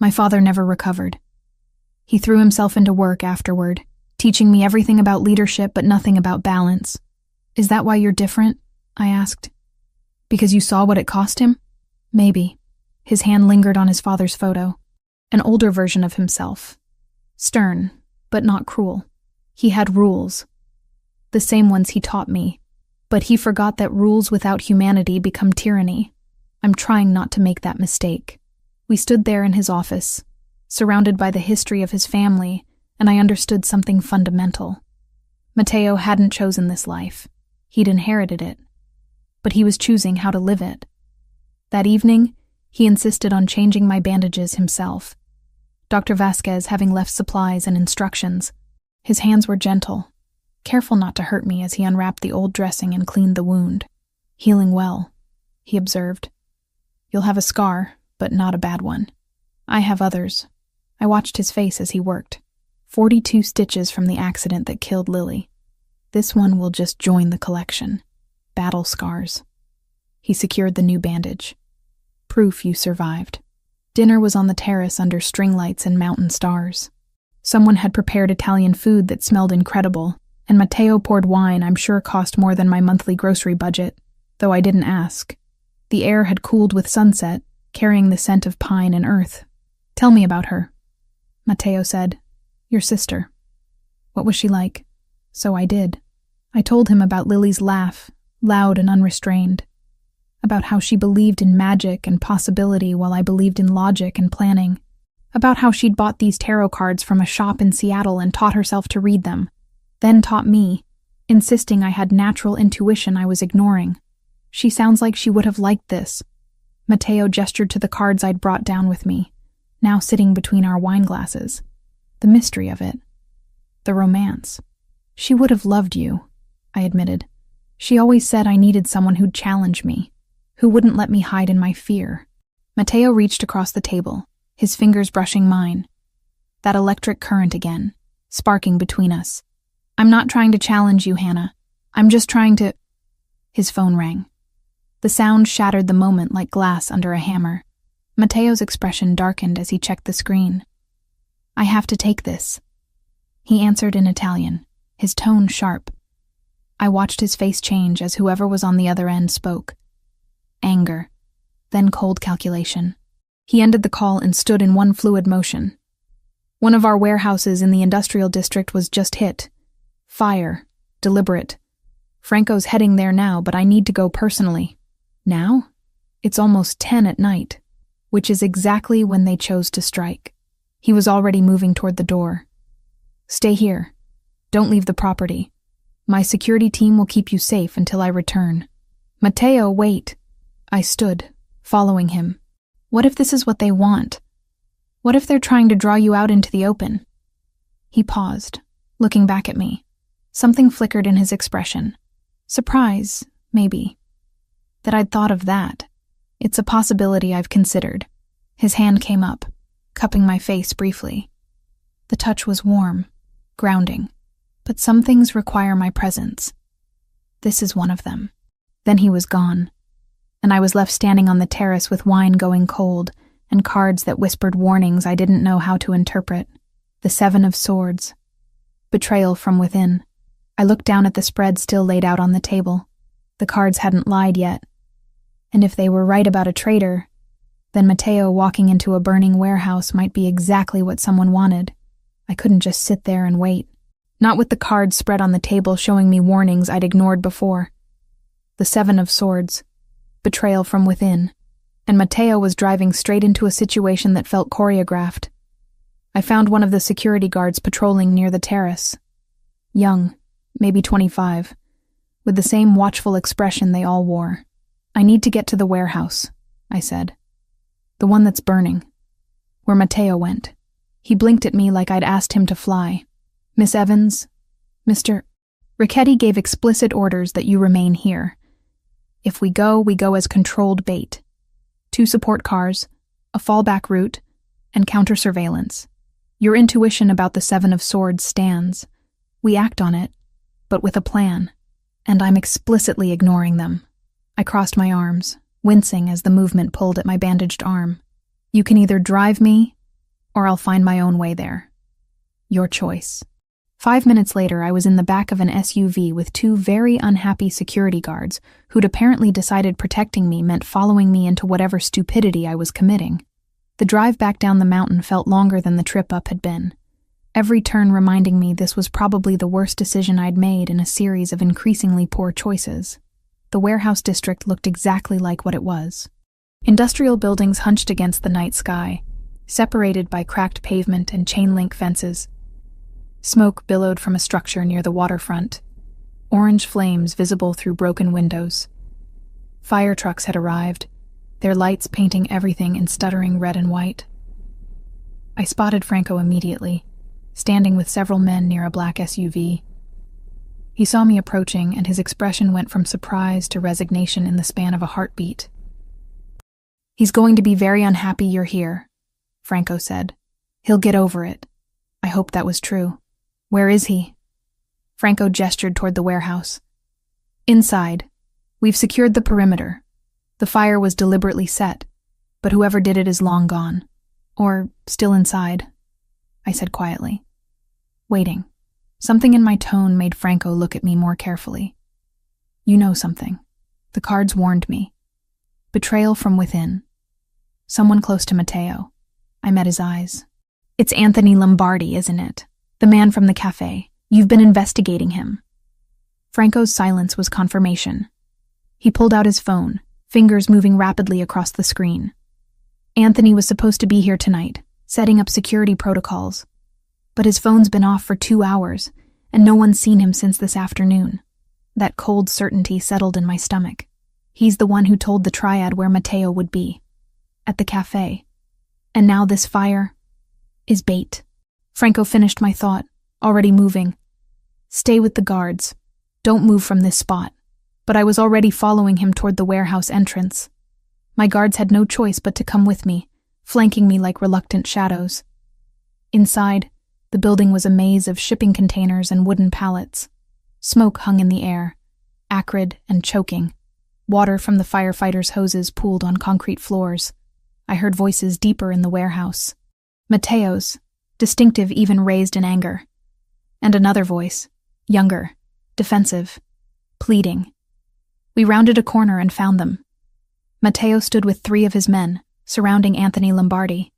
My father never recovered. He threw himself into work afterward, teaching me everything about leadership but nothing about balance. Is that why you're different? I asked. Because you saw what it cost him? Maybe. His hand lingered on his father's photo. An older version of himself. Stern, but not cruel. He had rules. The same ones he taught me. But he forgot that rules without humanity become tyranny. I'm trying not to make that mistake. We stood there in his office, surrounded by the history of his family, and I understood something fundamental. Matteo hadn't chosen this life. He'd inherited it. But he was choosing how to live it. That evening, he insisted on changing my bandages himself. Dr. Vasquez having left supplies and instructions. His hands were gentle, careful not to hurt me as he unwrapped the old dressing and cleaned the wound. Healing well, he observed. You'll have a scar, but not a bad one. I have others. I watched his face as he worked. 42 stitches from the accident that killed Lily. This one will just join the collection. Battle scars. He secured the new bandage. Proof you survived. Dinner was on the terrace under string lights and mountain stars. Someone had prepared Italian food that smelled incredible, and Matteo poured wine I'm sure cost more than my monthly grocery budget, though I didn't ask. The air had cooled with sunset, carrying the scent of pine and earth. Tell me about her, Matteo said. Your sister. What was she like? So I did. I told him about Lily's laugh, loud and unrestrained. About how she believed in magic and possibility while I believed in logic and planning. About how she'd bought these tarot cards from a shop in Seattle and taught herself to read them. Then taught me, insisting I had natural intuition I was ignoring. She sounds like she would have liked this. Matteo gestured to the cards I'd brought down with me, now sitting between our wine glasses. The mystery of it. The romance. She would have loved you, I admitted. She always said I needed someone who'd challenge me, who wouldn't let me hide in my fear. Matteo reached across the table, his fingers brushing mine. That electric current again, sparking between us. I'm not trying to challenge you, Hannah. I'm just trying to... His phone rang. The sound shattered the moment like glass under a hammer. Matteo's expression darkened as he checked the screen. I have to take this. He answered in Italian, his tone sharp. I watched his face change as whoever was on the other end spoke. Anger, then cold calculation. He ended the call and stood in one fluid motion. One of our warehouses in the industrial district was just hit. Fire. Deliberate. Franco's heading there now, but I need to go personally. Now? It's almost 10 at night, which is exactly when they chose to strike. He was already moving toward the door. Stay here. Don't leave the property. My security team will keep you safe until I return. Matteo, wait. I stood, following him. What if this is what they want? What if they're trying to draw you out into the open? He paused, looking back at me. Something flickered in his expression. Surprise, maybe. That I'd thought of that. It's a possibility I've considered. His hand came up, cupping my face briefly. The touch was warm, grounding. But some things require my presence. This is one of them. Then he was gone, and I was left standing on the terrace with wine going cold and cards that whispered warnings I didn't know how to interpret. The 7 of Swords. Betrayal from within. I looked down at the spread still laid out on the table. The cards hadn't lied yet. And if they were right about a traitor, then Matteo walking into a burning warehouse might be exactly what someone wanted. I couldn't just sit there and wait. Not with the cards spread on the table showing me warnings I'd ignored before. The 7 of Swords. Betrayal from within. And Matteo was driving straight into a situation that felt choreographed. I found one of the security guards patrolling near the terrace. Young, maybe 25, with the same watchful expression they all wore. I need to get to the warehouse, I said. The one that's burning. Where Matteo went. He blinked at me like I'd asked him to fly. Miss Evans, Mr. Ricchetti gave explicit orders that you remain here. If we go as controlled bait. 2 support cars, a fallback route, and counter-surveillance. Your intuition about the 7 of Swords stands. We act on it, but with a plan, and I'm explicitly ignoring them. I crossed my arms, wincing as the movement pulled at my bandaged arm. You can either drive me, or I'll find my own way there. Your choice. 5 minutes later, I was in the back of an SUV with 2 very unhappy security guards who'd apparently decided protecting me meant following me into whatever stupidity I was committing. The drive back down the mountain felt longer than the trip up had been, every turn reminding me this was probably the worst decision I'd made in a series of increasingly poor choices. The warehouse district looked exactly like what it was. Industrial buildings hunched against the night sky, separated by cracked pavement and chain-link fences. Smoke billowed from a structure near the waterfront, orange flames visible through broken windows. Fire trucks had arrived, their lights painting everything in stuttering red and white. I spotted Franco immediately, standing with several men near a black SUV. He saw me approaching, and his expression went from surprise to resignation in the span of a heartbeat. He's going to be very unhappy you're here, Franco said. He'll get over it. I hoped that was true. Where is he? Franco gestured toward the warehouse. Inside. We've secured the perimeter. The fire was deliberately set, but whoever did it is long gone. Or still inside, I said quietly. Waiting. Something in my tone made Franco look at me more carefully. You know something. The cards warned me. Betrayal from within. Someone close to Matteo. I met his eyes. It's Anthony Lombardi, isn't it? The man from the cafe. You've been investigating him. Franco's silence was confirmation. He pulled out his phone, fingers moving rapidly across the screen. Anthony was supposed to be here tonight, setting up security protocols. But his phone's been off for 2 hours, and no one's seen him since this afternoon. That cold certainty settled in my stomach. He's the one who told the triad where Matteo would be. At the cafe. And now this fire is bait. Franco finished my thought, already moving. Stay with the guards. Don't move from this spot. But I was already following him toward the warehouse entrance. My guards had no choice but to come with me, flanking me like reluctant shadows. Inside, the building was a maze of shipping containers and wooden pallets. Smoke hung in the air, acrid and choking. Water from the firefighters' hoses pooled on concrete floors. I heard voices deeper in the warehouse. Matteo's, distinctive even raised in anger. And another voice, younger, defensive, pleading. We rounded a corner and found them. Matteo stood with 3 of his men, surrounding Anthony Lombardi.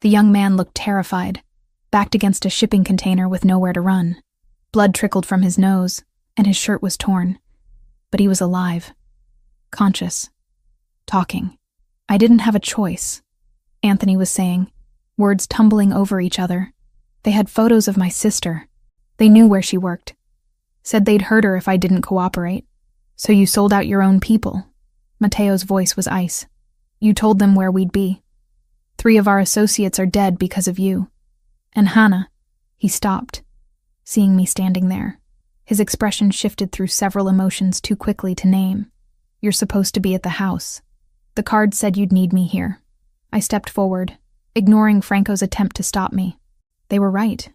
The young man looked terrified, backed against a shipping container with nowhere to run. Blood trickled from his nose, and his shirt was torn. But he was alive, conscious, talking. I didn't have a choice, Anthony was saying, words tumbling over each other. They had photos of my sister. They knew where she worked. Said they'd hurt her if I didn't cooperate. So you sold out your own people. Matteo's voice was ice. You told them where we'd be. 3 of our associates are dead because of you. And Hannah, he stopped, seeing me standing there. His expression shifted through several emotions too quickly to name. You're supposed to be at the house. The card said you'd need me here. I stepped forward, ignoring Franco's attempt to stop me. They were right,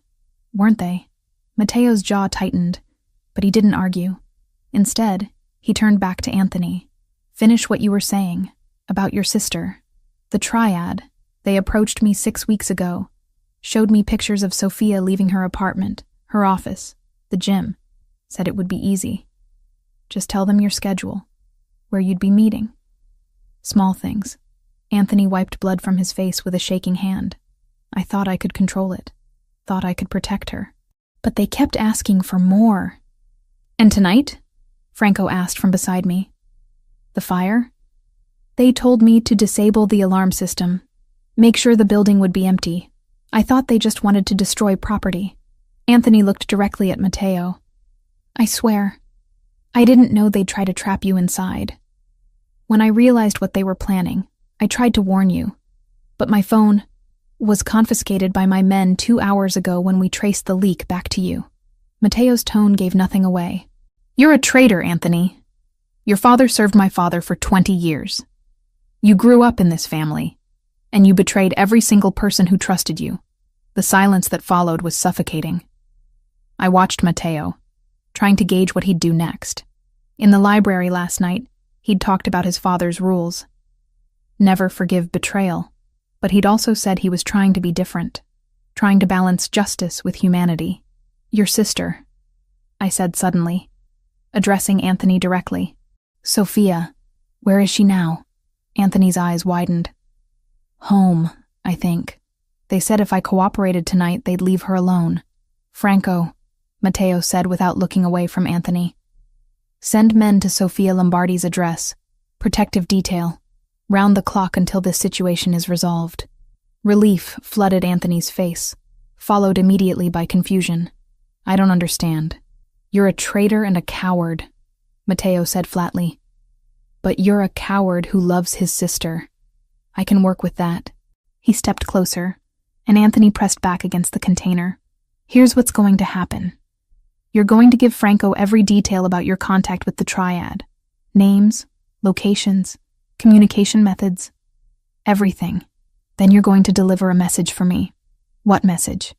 weren't they? Matteo's jaw tightened, but he didn't argue. Instead, he turned back to Anthony. Finish what you were saying about your sister. The triad. They approached me 6 weeks ago, showed me pictures of Sophia leaving her apartment, her office, the gym, said it would be easy. Just tell them your schedule, where you'd be meeting. Small things. Anthony wiped blood from his face with a shaking hand. I thought I could control it, thought I could protect her. But they kept asking for more. And tonight? Franco asked from beside me. The fire? They told me to disable the alarm system, make sure the building would be empty. I thought they just wanted to destroy property. Anthony looked directly at Matteo. I swear, I didn't know they'd try to trap you inside. When I realized what they were planning, I tried to warn you. But my phone was confiscated by my men 2 hours ago when we traced the leak back to you. Matteo's tone gave nothing away. You're a traitor, Anthony. Your father served my father for 20 years. You grew up in this family, and you betrayed every single person who trusted you. The silence that followed was suffocating. I watched Matteo, trying to gauge what he'd do next. In the library last night, he'd talked about his father's rules. Never forgive betrayal. But he'd also said he was trying to be different, trying to balance justice with humanity. Your sister, I said suddenly, addressing Anthony directly. Sophia, where is she now? Anthony's eyes widened. Home, I think. They said if I cooperated tonight, they'd leave her alone. Franco, Matteo said without looking away from Anthony. Send men to Sophia Lombardi's address. Protective detail. Round the clock until this situation is resolved. Relief flooded Anthony's face, followed immediately by confusion. I don't understand. You're a traitor and a coward, Matteo said flatly. But you're a coward who loves his sister. I can work with that. He stepped closer, and Anthony pressed back against the container. Here's what's going to happen. You're going to give Franco every detail about your contact with the triad. Names, locations, communication methods, everything. Then you're going to deliver a message for me. What message?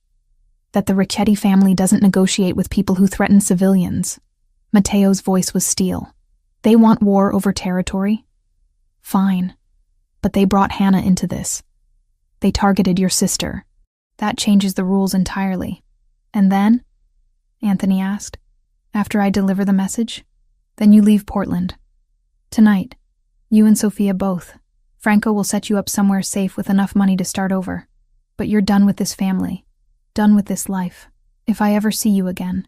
That the Ricchetti family doesn't negotiate with people who threaten civilians. Matteo's voice was steel. They want war over territory? Fine. But they brought Hannah into this. They targeted your sister. That changes the rules entirely. And then? Anthony asked. After I deliver the message? Then you leave Portland. Tonight. You and Sophia both. Franco will set you up somewhere safe with enough money to start over. But you're done with this family. Done with this life. If I ever see you again.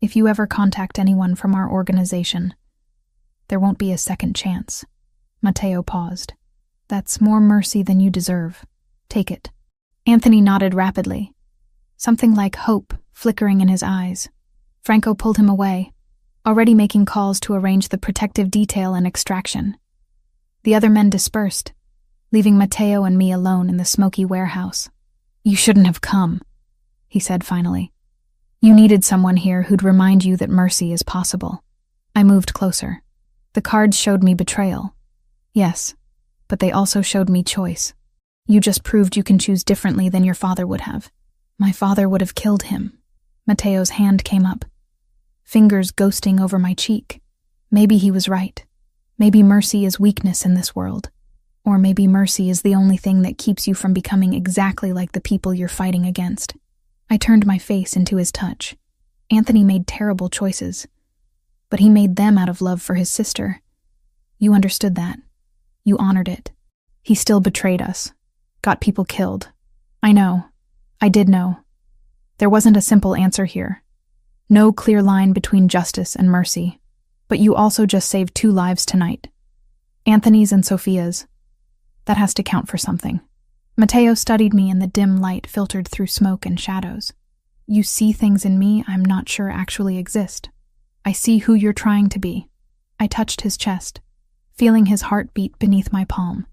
If you ever contact anyone from our organization. There won't be a second chance. Matteo paused. That's more mercy than you deserve. Take it. Anthony nodded rapidly. Something like hope flickering in his eyes. Franco pulled him away. already making calls to arrange the protective detail and extraction. The other men dispersed, leaving Mateo and me alone in the smoky warehouse. "You shouldn't have come," he said finally. "You needed someone here who'd remind you that mercy is possible." I moved closer. The cards showed me betrayal. Yes, but they also showed me choice. You just proved you can choose differently than your father would have. My father would have killed him. Mateo's hand came up, fingers ghosting over my cheek. Maybe he was right. Maybe mercy is weakness in this world. Or maybe mercy is the only thing that keeps you from becoming exactly like the people you're fighting against. I turned my face into his touch. Anthony made terrible choices, but he made them out of love for his sister. You understood that. You honored it. He still betrayed us. Got people killed. I know. I did know. There wasn't a simple answer here. No clear line between justice and mercy. But you also just saved 2 lives tonight. Anthony's and Sophia's. That has to count for something. Mateo studied me in the dim light filtered through smoke and shadows. You see things in me I'm not sure actually exist. I see who you're trying to be. I touched his chest, feeling his heart beat beneath my palm.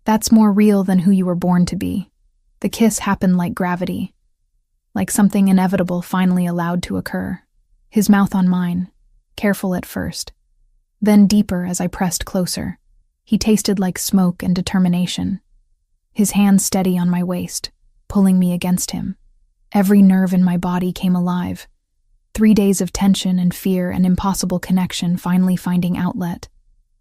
That's more real than who you were born to be. The kiss happened like gravity, like something inevitable finally allowed to occur. His mouth on mine, careful at first, then deeper as I pressed closer. He tasted like smoke and determination. His hand steady on my waist, pulling me against him. Every nerve in my body came alive. 3 days of tension and fear and impossible connection finally finding outlet.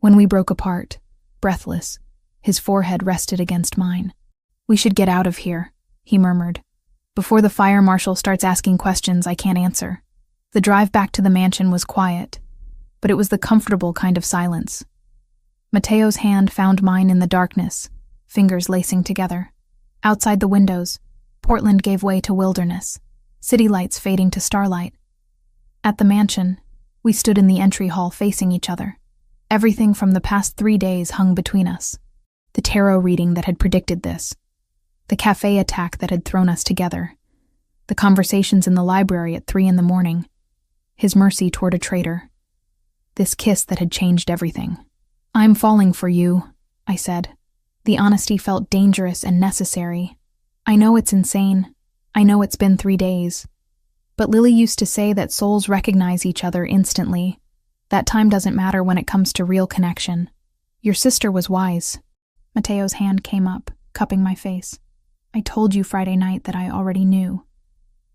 When we broke apart, breathless, his forehead rested against mine. "We should get out of here," he murmured. "Before the fire marshal starts asking questions I can't answer." The drive back to the mansion was quiet, but it was the comfortable kind of silence. Mateo's hand found mine in the darkness, fingers lacing together. Outside the windows, Portland gave way to wilderness, city lights fading to starlight. At the mansion, we stood in the entry hall facing each other. Everything from the past 3 days hung between us. The tarot reading that had predicted this. The cafe attack that had thrown us together. The conversations in the library at 3 a.m. His mercy toward a traitor. This kiss that had changed everything. "I'm falling for you," I said. The honesty felt dangerous and necessary. I know it's insane. I know it's been 3 days. But Lily used to say that souls recognize each other instantly. That time doesn't matter when it comes to real connection. Your sister was wise. Mateo's hand came up, cupping my face. "I told you Friday night that I already knew.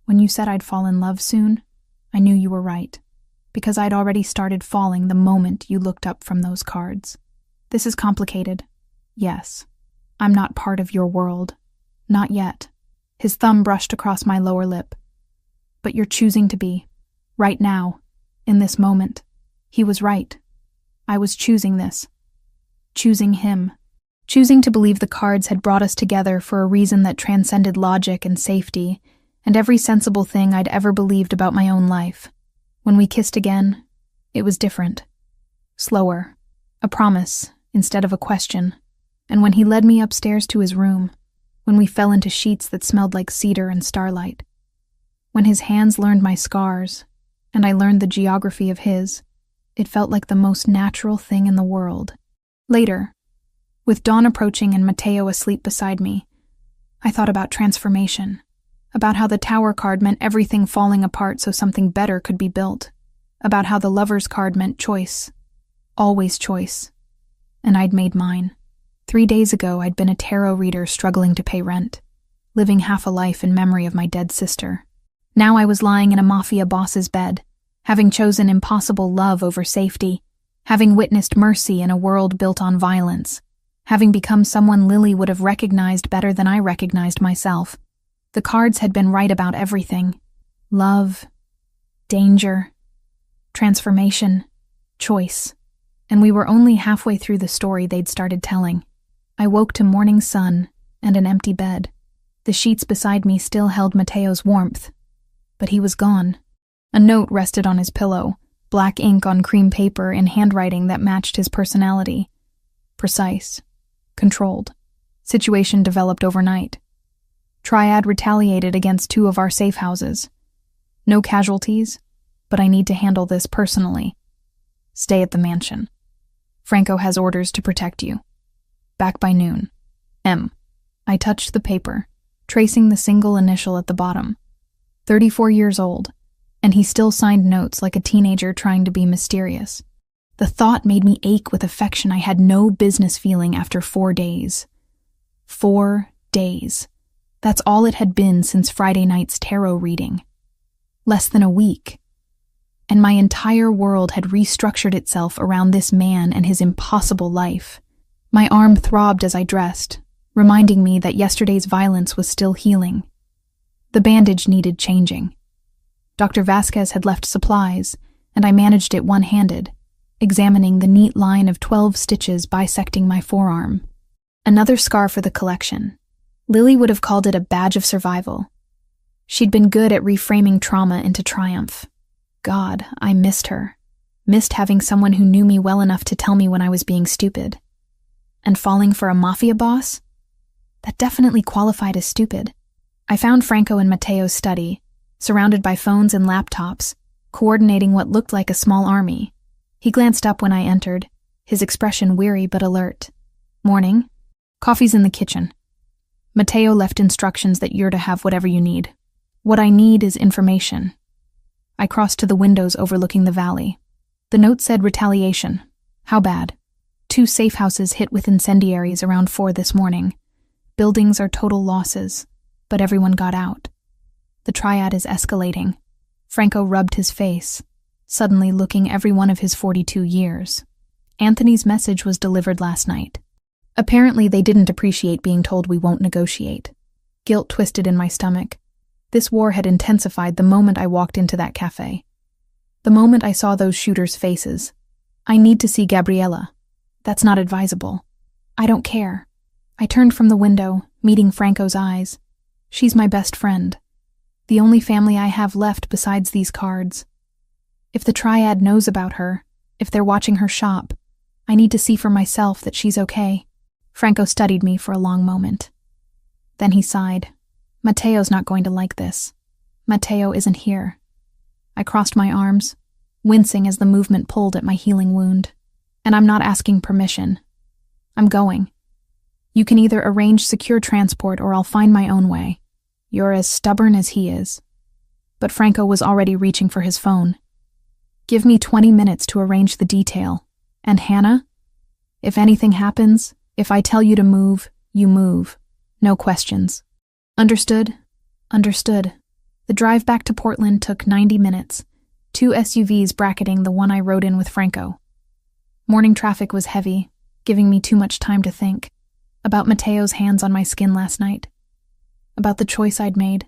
When you said I'd fall in love soon, I knew you were right, because I'd already started falling the moment you looked up from those cards. This is complicated. Yes. I'm not part of your world. Not yet." His thumb brushed across my lower lip. "But you're choosing to be. Right now. In this moment." He was right. I was choosing this. Choosing him. Choosing to believe the cards had brought us together for a reason that transcended logic and safety, and every sensible thing I'd ever believed about my own life. When we kissed again, it was different. Slower. A promise, instead of a question. And when he led me upstairs to his room, when we fell into sheets that smelled like cedar and starlight, when his hands learned my scars, and I learned the geography of his, it felt like the most natural thing in the world. Later, with dawn approaching and Mateo asleep beside me, I thought about transformation, about how the tower card meant everything falling apart so something better could be built, about how the lover's card meant choice, always choice, and I'd made mine. 3 days ago, I'd been a tarot reader struggling to pay rent, living half a life in memory of my dead sister. Now I was lying in a Mafia boss's bed, having chosen impossible love over safety, having witnessed mercy in a world built on violence, having become someone Lily would have recognized better than I recognized myself. The cards had been right about everything. Love, danger, transformation, choice. And we were only halfway through the story they'd started telling. I woke to morning sun and an empty bed. The sheets beside me still held Mateo's warmth, but he was gone. A note rested on his pillow, black ink on cream paper in handwriting that matched his personality. Precise. Controlled. Situation developed overnight. Triad retaliated against 2 of our safe houses. No casualties, but I need to handle this personally. Stay at the mansion. Franco has orders to protect you. Back by noon. M. I touched the paper, tracing the single initial at the bottom. 34 years old, and he still signed notes like a teenager trying to be mysterious. The thought made me ache with affection I had no business feeling after 4 days. 4 days. That's all it had been since Friday night's tarot reading. Less than a week. And my entire world had restructured itself around this man and his impossible life. My arm throbbed as I dressed, reminding me that yesterday's violence was still healing. The bandage needed changing. Dr. Vasquez had left supplies, and I managed it one-handed, examining the neat line of 12 stitches bisecting my forearm. Another scar for the collection. Lily would have called it a badge of survival. She'd been good at reframing trauma into triumph. God, I missed her. Missed having someone who knew me well enough to tell me when I was being stupid. And falling for a Mafia boss? That definitely qualified as stupid. I found Franco in Mateo's study, surrounded by phones and laptops, coordinating what looked like a small army. He glanced up when I entered, his expression weary but alert. Morning. Coffee's in the kitchen. Mateo left instructions that you're to have whatever you need. What I need is information. I crossed to the windows overlooking the valley. The note said retaliation. How bad? 2 safe houses hit with incendiaries around 4 this morning. Buildings are total losses, but everyone got out. The triad is escalating. Franco rubbed his face, suddenly looking every one of his 42 years. Anthony's message was delivered last night. Apparently they didn't appreciate being told we won't negotiate. Guilt twisted in my stomach. This war had intensified the moment I walked into that cafe. The moment I saw those shooters' faces. I need to see Gabriella. That's not advisable. I don't care. I turned from the window, meeting Franco's eyes. She's my best friend. The only family I have left besides these cards. If the triad knows about her, if they're watching her shop, I need to see for myself that she's okay. Franco studied me for a long moment. Then he sighed. Mateo's not going to like this. Mateo isn't here. I crossed my arms, wincing as the movement pulled at my healing wound. And I'm not asking permission. I'm going. You can either arrange secure transport or I'll find my own way. You're as stubborn as he is. But Franco was already reaching for his phone. Give me 20 minutes to arrange the detail. And Hannah? If anything happens, if I tell you to move, you move. No questions. Understood? Understood. The drive back to Portland took 90 minutes, 2 SUVs bracketing the one I rode in with Franco. Morning traffic was heavy, giving me too much time to think. About Mateo's hands on my skin last night. About the choice I'd made.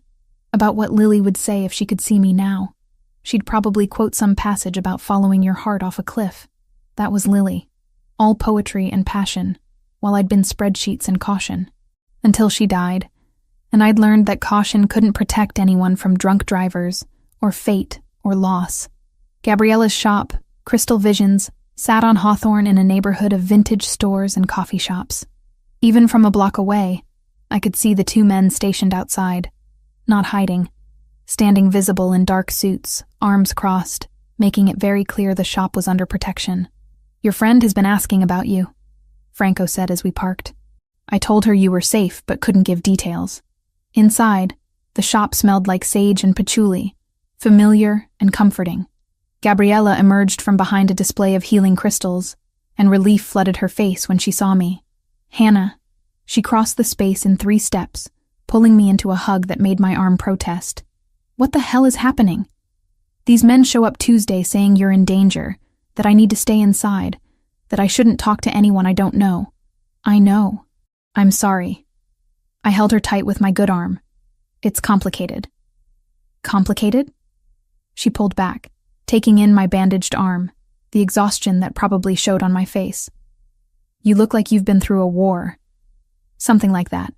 About what Lily would say if she could see me now. She'd probably quote some passage about following your heart off a cliff. That was Lily. All poetry and passion, while I'd been spreadsheets and caution. Until she died, and I'd learned that caution couldn't protect anyone from drunk drivers, or fate, or loss. Gabriella's shop, Crystal Visions, sat on Hawthorne in a neighborhood of vintage stores and coffee shops. Even from a block away, I could see the 2 men stationed outside, not hiding, standing visible in dark suits, arms crossed, making it very clear the shop was under protection. Your friend has been asking about you, Franco said as we parked. I told her you were safe but couldn't give details. Inside, the shop smelled like sage and patchouli, familiar and comforting. Gabriella emerged from behind a display of healing crystals, and relief flooded her face when she saw me. Hannah. She crossed the space in 3 steps, pulling me into a hug that made my arm protest. What the hell is happening? These men show up Tuesday saying you're in danger, that I need to stay inside, that I shouldn't talk to anyone I don't know. I know. I'm sorry. I held her tight with my good arm. It's complicated. Complicated? She pulled back, taking in my bandaged arm, the exhaustion that probably showed on my face. You look like you've been through a war. Something like that.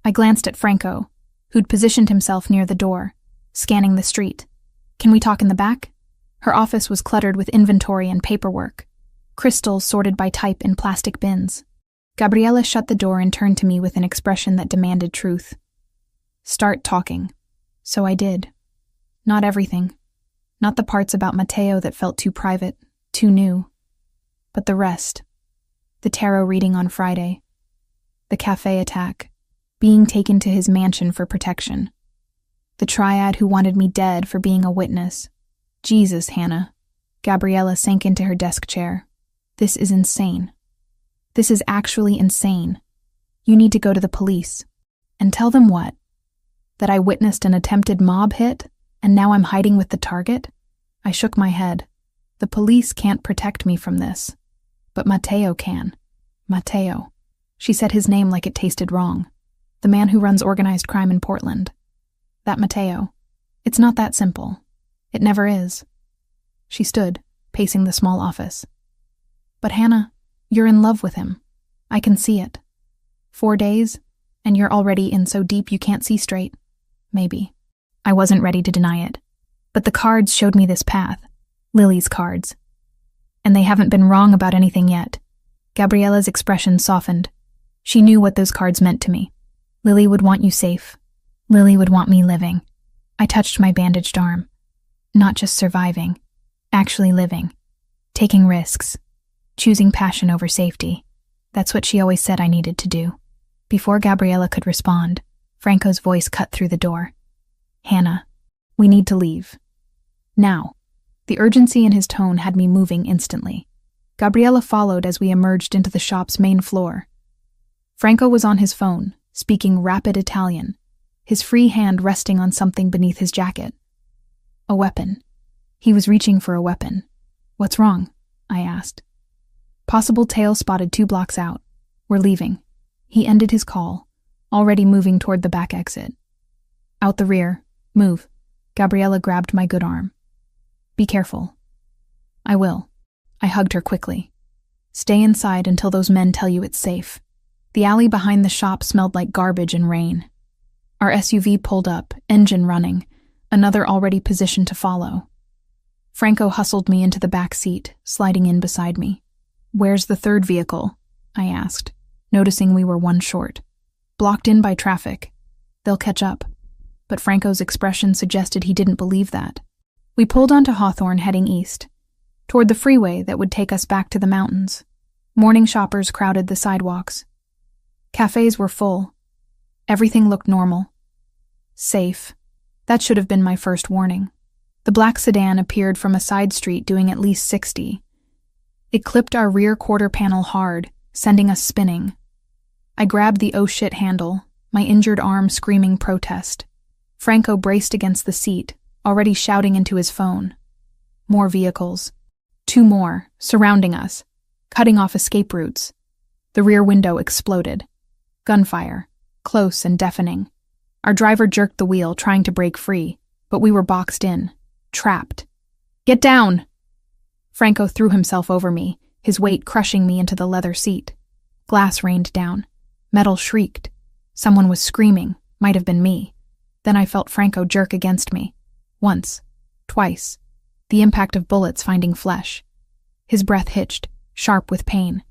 I glanced at Franco, who'd positioned himself near the door, scanning the street. Can we talk in the back? Her office was cluttered with inventory and paperwork, crystals sorted by type in plastic bins. Gabriella shut the door and turned to me with an expression that demanded truth. Start talking. So I did. Not everything. Not the parts about Mateo that felt too private, too new. But the rest, the tarot reading on Friday, the cafe attack, being taken to his mansion for protection, the triad who wanted me dead for being a witness. Jesus, Hannah. Gabriella sank into her desk chair. This is insane. This is actually insane. You need to go to the police. And tell them what? That I witnessed an attempted mob hit, and now I'm hiding with the target? I shook my head. The police can't protect me from this. But Matteo can. Matteo. She said his name like it tasted wrong. The man who runs organized crime in Portland. That Matteo. It's not that simple. It never is. She stood, pacing the small office. But Hannah, you're in love with him. I can see it. 4 days, and you're already in so deep you can't see straight. Maybe. I wasn't ready to deny it. But the cards showed me this path. Lily's cards. And they haven't been wrong about anything yet. Gabriella's expression softened. She knew what those cards meant to me. Lily would want you safe. Lily would want me living. I touched my bandaged arm. Not just surviving. Actually living. Taking risks. Choosing passion over safety. That's what she always said I needed to do. Before Gabriella could respond, Franco's voice cut through the door. Hannah, we need to leave. Now. The urgency in his tone had me moving instantly. Gabriella followed as we emerged into the shop's main floor. Franco was on his phone, speaking rapid Italian, his free hand resting on something beneath his jacket. A weapon. He was reaching for a weapon. What's wrong? I asked. Possible tail spotted 2 blocks out. We're leaving. He ended his call, already moving toward the back exit. Out the rear. Move. Gabriella grabbed my good arm. Be careful. I will. I hugged her quickly. Stay inside until those men tell you it's safe. The alley behind the shop smelled like garbage and rain. Our SUV pulled up, engine running, another already positioned to follow. Franco hustled me into the back seat, sliding in beside me. Where's the third vehicle? I asked, noticing we were one short. Blocked in by traffic. They'll catch up. But Franco's expression suggested he didn't believe that. We pulled onto Hawthorne heading east, toward the freeway that would take us back to the mountains. Morning shoppers crowded the sidewalks. Cafes were full. Everything looked normal. Safe. That should have been my first warning. The black sedan appeared from a side street doing at least 60. It clipped our rear quarter panel hard, sending us spinning. I grabbed the oh shit handle, my injured arm screaming protest. Franco braced against the seat, already shouting into his phone. More vehicles. 2 more, surrounding us, cutting off escape routes. The rear window exploded. Gunfire, close and deafening. Our driver jerked the wheel, trying to break free, but we were boxed in, trapped. Get down! Franco threw himself over me, his weight crushing me into the leather seat. Glass rained down. Metal shrieked. Someone was screaming, might have been me. Then I felt Franco jerk against me. Once. Twice. The impact of bullets finding flesh. His breath hitched, sharp with pain.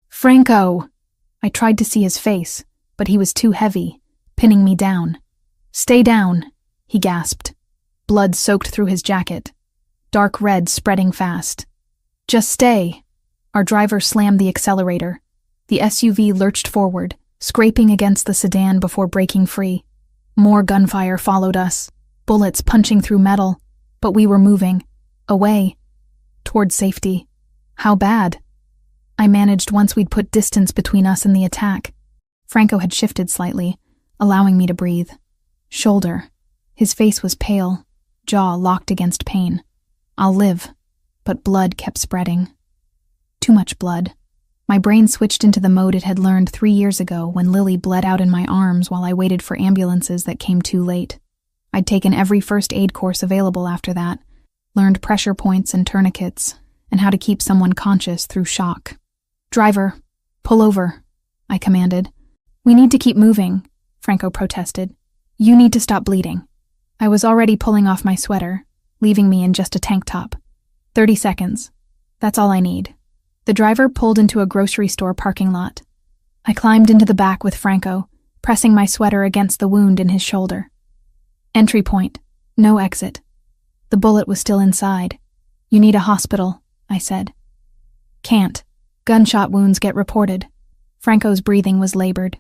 Franco! I tried to see his face, but he was too heavy, pinning me down. Stay down, he gasped. Blood soaked through his jacket. Dark red spreading fast. Just stay. Our driver slammed the accelerator. The SUV lurched forward, scraping against the sedan before breaking free. More gunfire followed us, bullets punching through metal, but we were moving. Away. Toward safety. How bad? I managed once we'd put distance between us and the attack. Franco had shifted slightly, allowing me to breathe. Shoulder. His face was pale, jaw locked against pain. I'll live. But blood kept spreading. Too much blood. My brain switched into the mode it had learned 3 years ago when Lily bled out in my arms while I waited for ambulances that came too late. I'd taken every first aid course available after that, learned pressure points and tourniquets, and how to keep someone conscious through shock. Driver, pull over, I commanded. We need to keep moving, Franco protested. You need to stop bleeding. I was already pulling off my sweater, leaving me in just a tank top. 30 seconds. That's all I need. The driver pulled into a grocery store parking lot. I climbed into the back with Franco, pressing my sweater against the wound in his shoulder. Entry point. No exit. The bullet was still inside. You need a hospital, I said. Can't. Gunshot wounds get reported. Franco's breathing was labored.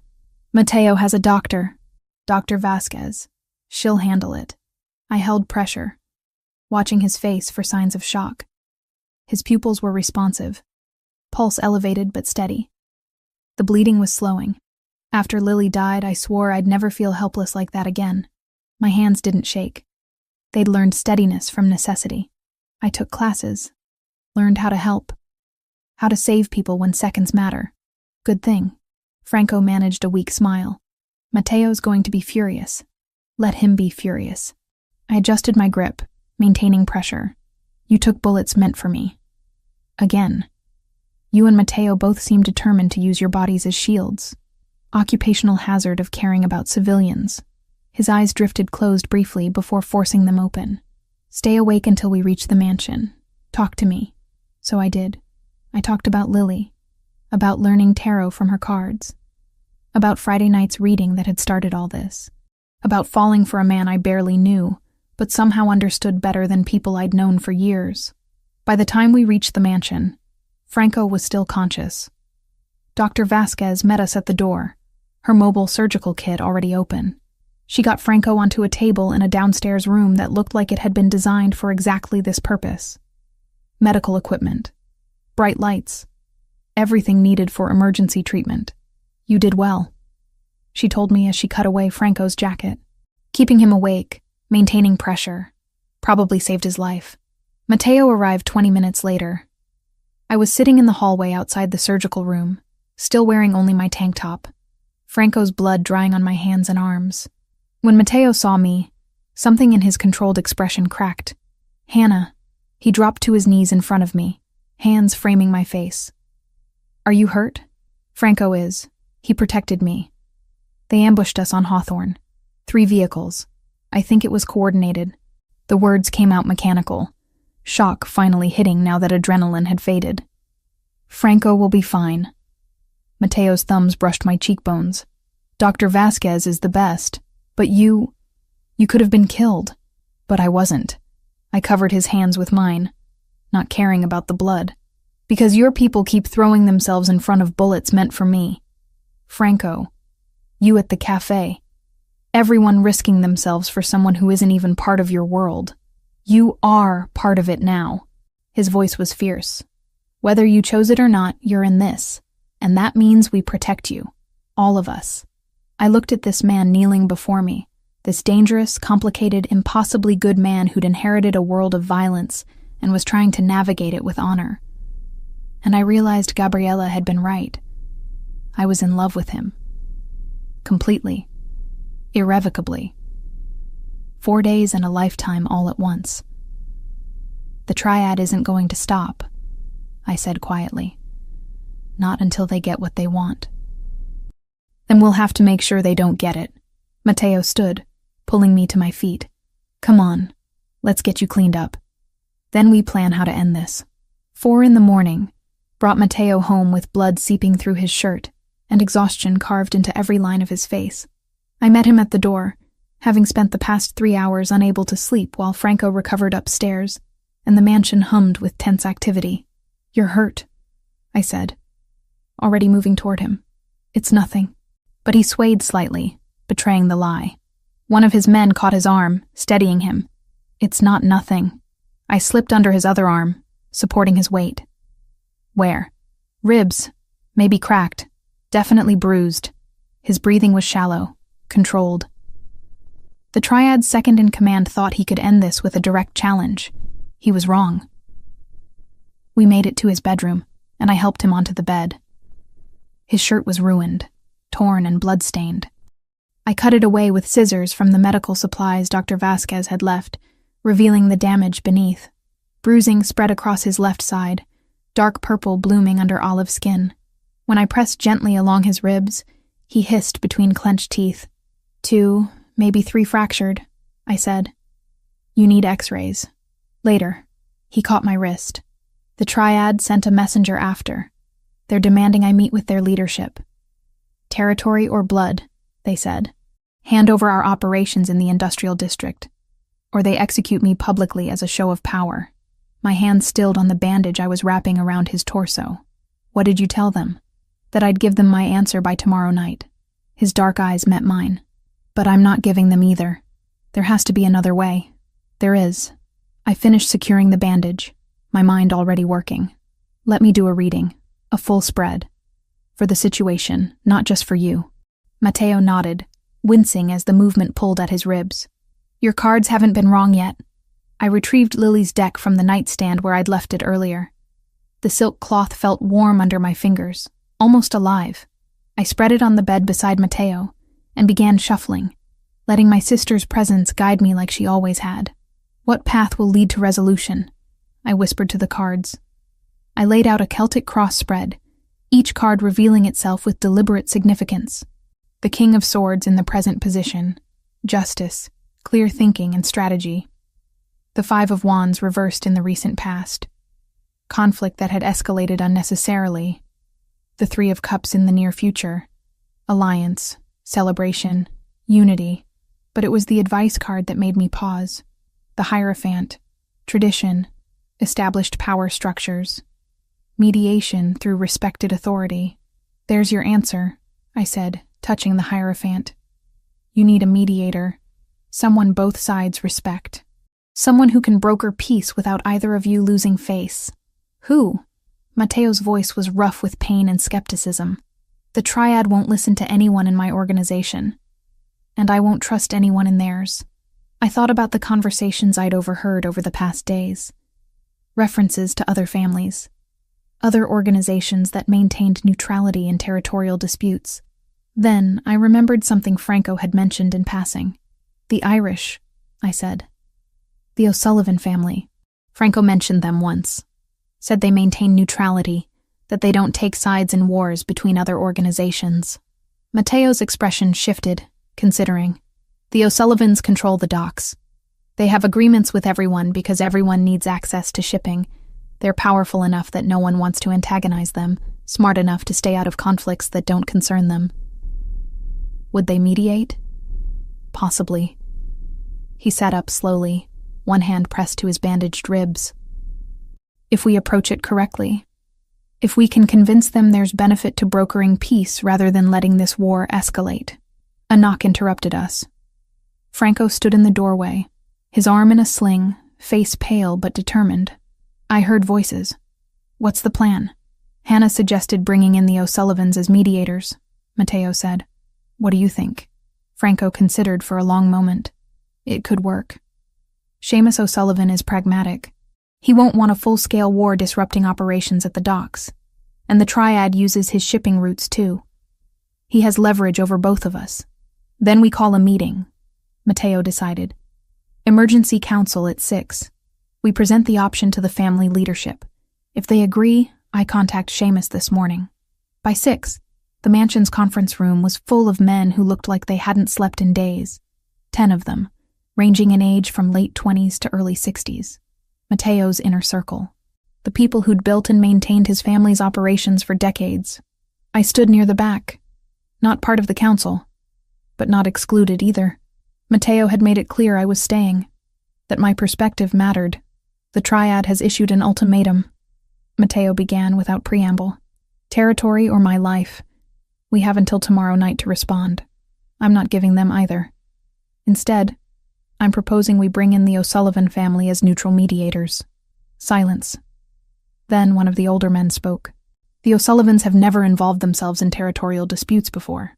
Mateo has a doctor. Dr. Vasquez. She'll handle it. I held pressure, watching his face for signs of shock. His pupils were responsive. Pulse elevated but steady. The bleeding was slowing. After Lily died, I swore I'd never feel helpless like that again. My hands didn't shake. They'd learned steadiness from necessity. I took classes, learned how to help, how to save people when seconds matter. Good thing. Franco managed a weak smile. Mateo's going to be furious. Let him be furious. I adjusted my grip, maintaining pressure. You took bullets meant for me. Again. You and Mateo both seem determined to use your bodies as shields. Occupational hazard of caring about civilians. His eyes drifted closed briefly before forcing them open. Stay awake until we reach the mansion. Talk to me. So I did. I talked about Lily, about learning tarot from her cards, about Friday night's reading that had started all this, about falling for a man I barely knew, but somehow understood better than people I'd known for years. By the time we reached the mansion, Franco was still conscious. Dr. Vasquez met us at the door, her mobile surgical kit already open. She got Franco onto a table in a downstairs room that looked like it had been designed for exactly this purpose. Medical equipment, bright lights, everything needed for emergency treatment. You did well, she told me as she cut away Franco's jacket. Keeping him awake, maintaining pressure, probably saved his life. Mateo arrived 20 minutes later. I was sitting in the hallway outside the surgical room, still wearing only my tank top, Franco's blood drying on my hands and arms. When Mateo saw me, something in his controlled expression cracked. Hannah. He dropped to his knees in front of me, hands framing my face. Are you hurt? Franco is. He protected me. They ambushed us on Hawthorne. 3 vehicles. I think it was coordinated. The words came out mechanical. Shock finally hitting now that adrenaline had faded. Franco will be fine. Mateo's thumbs brushed my cheekbones. Dr. Vasquez is the best. But you could have been killed. But I wasn't. I covered his hands with mine, not caring about the blood. Because your people keep throwing themselves in front of bullets meant for me. Franco, you at the cafe. Everyone risking themselves for someone who isn't even part of your world. You are part of it now. His voice was fierce. Whether you chose it or not, you're in this. And that means we protect you. All of us. I looked at this man kneeling before me, this dangerous, complicated, impossibly good man who'd inherited a world of violence and was trying to navigate it with honor. And I realized Gabriella had been right. I was in love with him. Completely. Irrevocably. 4 days and a lifetime all at once. The triad isn't going to stop, I said quietly. Not until they get what they want. Then we'll have to make sure they don't get it. Mateo stood, pulling me to my feet. Come on, let's get you cleaned up. Then we plan how to end this. 4 a.m, brought Mateo home with blood seeping through his shirt and exhaustion carved into every line of his face. I met him at the door, having spent the past 3 hours unable to sleep while Franco recovered upstairs, and the mansion hummed with tense activity. You're hurt, I said, already moving toward him. It's nothing. But he swayed slightly, betraying the lie. One of his men caught his arm, steadying him. It's not nothing. I slipped under his other arm, supporting his weight. Where? Ribs. Maybe cracked. Definitely bruised. His breathing was shallow, controlled. The triad's second-in-command thought he could end this with a direct challenge. He was wrong. We made it to his bedroom, and I helped him onto the bed. His shirt was ruined, torn and blood-stained. I cut it away with scissors from the medical supplies Dr. Vasquez had left, revealing the damage beneath. Bruising spread across his left side, dark purple blooming under olive skin. When I pressed gently along his ribs, he hissed between clenched teeth. 2, maybe 3 fractured, I said. You need x-rays. Later. He caught my wrist. The triad sent a messenger after. They're demanding I meet with their leadership. Territory or blood, they said. Hand over our operations in the industrial district, or they execute me publicly as a show of power. My hand stilled on the bandage I was wrapping around his torso. What did you tell them? That I'd give them my answer by tomorrow night. His dark eyes met mine. But I'm not giving them either. There has to be another way. There is. I finished securing the bandage, my mind already working. Let me do a reading, a full spread. For the situation, not just for you. Matteo nodded, wincing as the movement pulled at his ribs. Your cards haven't been wrong yet. I retrieved Lily's deck from the nightstand where I'd left it earlier. The silk cloth felt warm under my fingers, almost alive. I spread it on the bed beside Matteo and began shuffling, letting my sister's presence guide me like she always had. What path will lead to resolution? I whispered to the cards. I laid out a Celtic cross spread, each card revealing itself with deliberate significance. The King of Swords in the present position, justice, clear thinking, and strategy. The Five of Wands reversed in the recent past, conflict that had escalated unnecessarily. The Three of Cups in the near future, alliance, celebration, unity. But it was the advice card that made me pause. The Hierophant, tradition, established power structures, mediation through respected authority. There's your answer, I said, touching the Hierophant. You need a mediator, someone both sides respect, someone who can broker peace without either of you losing face. Who? Matteo's voice was rough with pain and skepticism. The Triad won't listen to anyone in my organization, and I won't trust anyone in theirs. I thought about the conversations I'd overheard over the past days, references to other families, other organizations that maintained neutrality in territorial disputes. Then I remembered something Franco had mentioned in passing. The Irish, I said. The O'Sullivan family. Franco mentioned them once. Said they maintain neutrality, that they don't take sides in wars between other organizations. Matteo's expression shifted, considering. The O'Sullivans control the docks. They have agreements with everyone because everyone needs access to shipping. They're powerful enough that no one wants to antagonize them, smart enough to stay out of conflicts that don't concern them. Would they mediate? Possibly. He sat up slowly, one hand pressed to his bandaged ribs. If we approach it correctly, if we can convince them there's benefit to brokering peace rather than letting this war escalate. A knock interrupted us. Franco stood in the doorway, his arm in a sling, face pale but determined. I heard voices. What's the plan? Hannah suggested bringing in the O'Sullivans as mediators, Matteo said. What do you think? Franco considered for a long moment. It could work. Seamus O'Sullivan is pragmatic. He won't want a full-scale war disrupting operations at the docks. And the Triad uses his shipping routes too. He has leverage over both of us. Then we call a meeting, Matteo decided. Emergency council at 6. We present the option to the family leadership. If they agree, I contact Seamus this morning. By 6, the mansion's conference room was full of men who looked like they hadn't slept in days. 10 of them, ranging in age from late 20s to early 60s. Matteo's inner circle. The people who'd built and maintained his family's operations for decades. I stood near the back. Not part of the council, but not excluded either. Matteo had made it clear I was staying, that my perspective mattered. The Triad has issued an ultimatum, Matteo began without preamble. Territory or my life. We have until tomorrow night to respond. I'm not giving them either. Instead, I'm proposing we bring in the O'Sullivan family as neutral mediators. Silence. Then one of the older men spoke. The O'Sullivans have never involved themselves in territorial disputes before.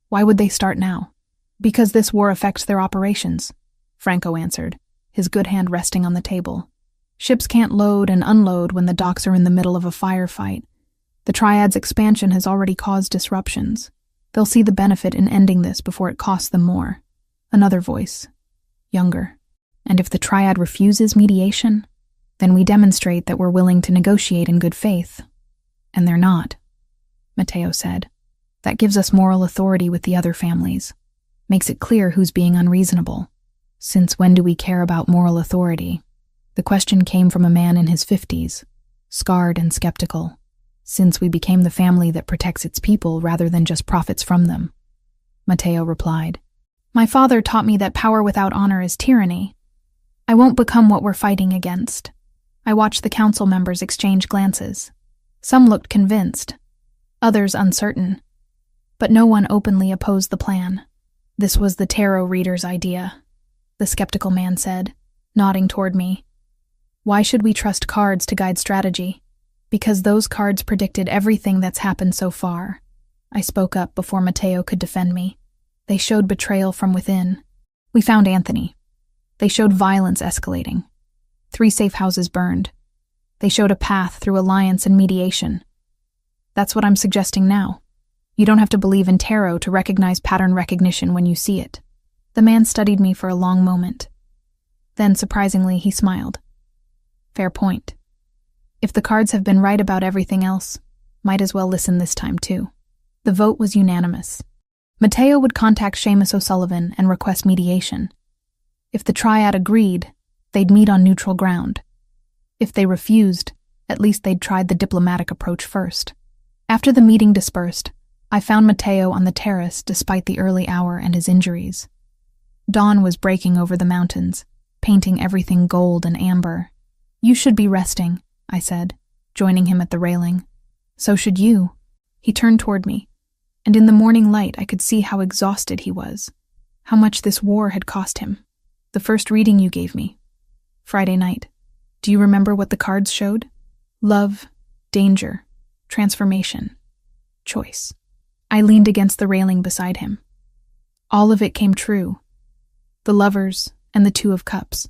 Why would they start now? Because this war affects their operations, Franco answered, his good hand resting on the table. Ships can't load and unload when the docks are in the middle of a firefight. The Triad's expansion has already caused disruptions. They'll see the benefit in ending this before it costs them more. Another voice, younger. And if the Triad refuses mediation, then we demonstrate that we're willing to negotiate in good faith. And they're not, Matteo said. That gives us moral authority with the other families. Makes it clear who's being unreasonable. Since when do we care about moral authority? The question came from a man in his 50s, scarred and skeptical. Since we became the family that protects its people rather than just profits from them, Matteo replied. My father taught me that power without honor is tyranny. I won't become what we're fighting against. I watched the council members exchange glances. Some looked convinced, others uncertain, but no one openly opposed the plan. This was the tarot reader's idea, the skeptical man said, nodding toward me. Why should we trust cards to guide strategy? Because those cards predicted everything that's happened so far. I spoke up before Matteo could defend me. They showed betrayal from within. We found Anthony. They showed violence escalating. 3 safe houses burned. They showed a path through alliance and mediation. That's what I'm suggesting now. You don't have to believe in tarot to recognize pattern recognition when you see it. The man studied me for a long moment. Then, surprisingly, he smiled. Fair point. If the cards have been right about everything else, might as well listen this time too. The vote was unanimous. Matteo would contact Seamus O'Sullivan and request mediation. If the triad agreed, they'd meet on neutral ground. If they refused, at least they'd tried the diplomatic approach first. After the meeting dispersed, I found Matteo on the terrace despite the early hour and his injuries. Dawn was breaking over the mountains, painting everything gold and amber. You should be resting, I said, joining him at the railing. So should you. He turned toward me, and in the morning light I could see how exhausted he was, how much this war had cost him. The first reading you gave me, Friday night. Do you remember what the cards showed? Love, danger, transformation, choice. I leaned against the railing beside him. All of it came true. The Lovers and the 2 of Cups.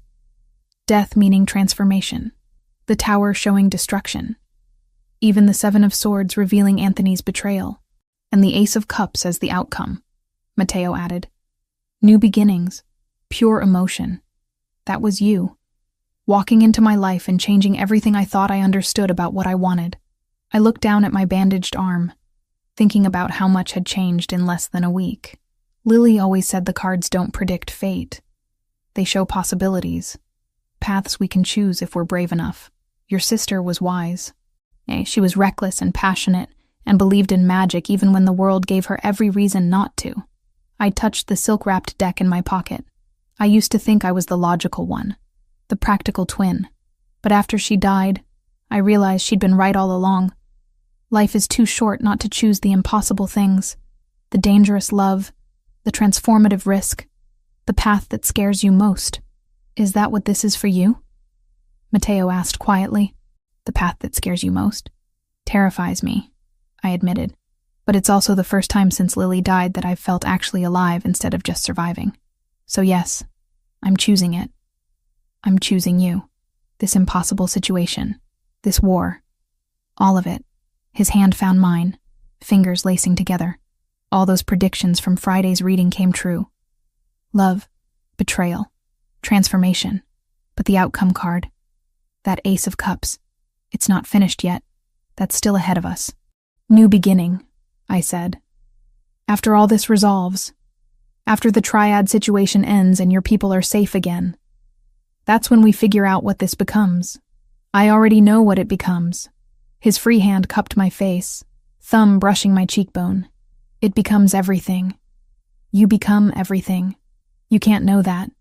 Death meaning transformation. The Tower showing destruction. Even the 7 of Swords revealing Anthony's betrayal. And the Ace of Cups as the outcome, Matteo added. New beginnings, pure emotion. That was you. Walking into my life and changing everything I thought I understood about what I wanted. I looked down at my bandaged arm, thinking about how much had changed in less than a week. Lily always said the cards don't predict fate. They show possibilities. Paths we can choose if we're brave enough. Your sister was wise. She was reckless and passionate, and believed in magic even when the world gave her every reason not to. I touched the silk-wrapped deck in my pocket. I used to think I was the logical one, the practical twin. But after she died, I realized she'd been right all along. Life is too short not to choose the impossible things, the dangerous love, the transformative risk, the path that scares you most. Is that what this is for you? Matteo asked quietly. The path that scares you most? Terrifies me, I admitted. But it's also the first time since Lily died that I've felt actually alive instead of just surviving. So yes, I'm choosing it. I'm choosing you. This impossible situation. This war. All of it. His hand found mine, fingers lacing together. All those predictions from Friday's reading came true. Love, betrayal, transformation. But the outcome card, that Ace of Cups, it's not finished yet. That's still ahead of us. New beginning, I said. After all this resolves, after the triad situation ends and your people are safe again, that's when we figure out what this becomes. I already know what it becomes. His free hand cupped my face, thumb brushing my cheekbone. It becomes everything. You become everything. You can't know that.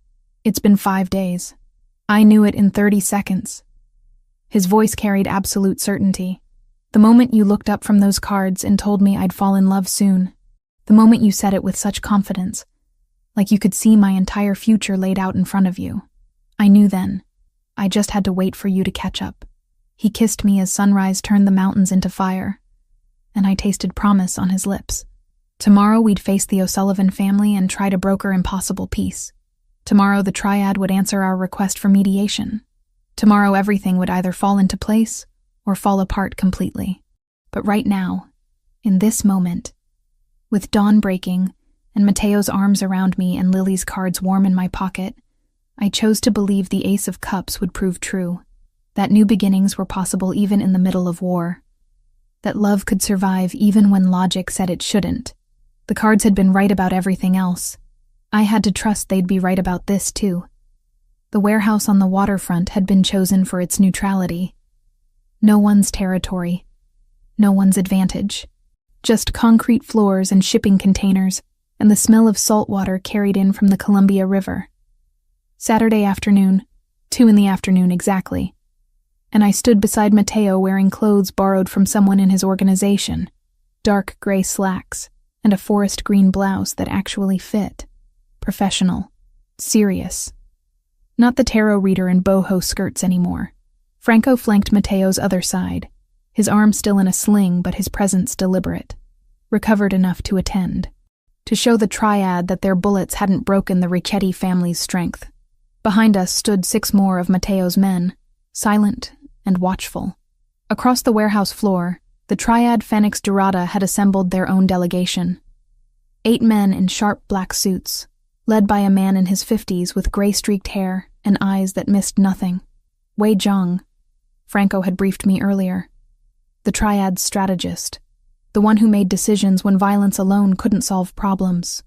It's been 5 days. I knew it in 30 seconds. His voice carried absolute certainty. The moment you looked up from those cards and told me I'd fall in love soon. The moment you said it with such confidence, like you could see my entire future laid out in front of you. I knew then. I just had to wait for you to catch up. He kissed me as sunrise turned the mountains into fire, and I tasted promise on his lips. Tomorrow we'd face the O'Sullivan family and try to broker impossible peace. Tomorrow the triad would answer our request for mediation. Tomorrow everything would either fall into place or fall apart completely. But right now, in this moment, with dawn breaking and Matteo's arms around me and Lily's cards warm in my pocket, I chose to believe the Ace of Cups would prove true, that new beginnings were possible even in the middle of war, that love could survive even when logic said it shouldn't. The cards had been right about everything else. I had to trust they'd be right about this too. The warehouse on the waterfront had been chosen for its neutrality. No one's territory, no one's advantage. Just concrete floors and shipping containers, and the smell of salt water carried in from the Columbia River. Saturday afternoon, 2 in the afternoon exactly. and I stood beside Mateo wearing clothes borrowed from someone in his organization, dark gray slacks, and a forest green blouse that actually fit. Professional. Serious. Not the tarot reader in boho skirts anymore. Franco flanked Mateo's other side, his arm still in a sling but his presence deliberate, recovered enough to attend, to show the triad that their bullets hadn't broken the Ricchetti family's strength. Behind us stood 6 more of Mateo's men, silent and watchful. Across the warehouse floor, the triad Phoenix Dorada had assembled their own delegation. 8 men in sharp black suits, led by a man in his 50s with gray-streaked hair and eyes that missed nothing. Wei Zhang. Franco had briefed me earlier. The triad's strategist. The one who made decisions when violence alone couldn't solve problems.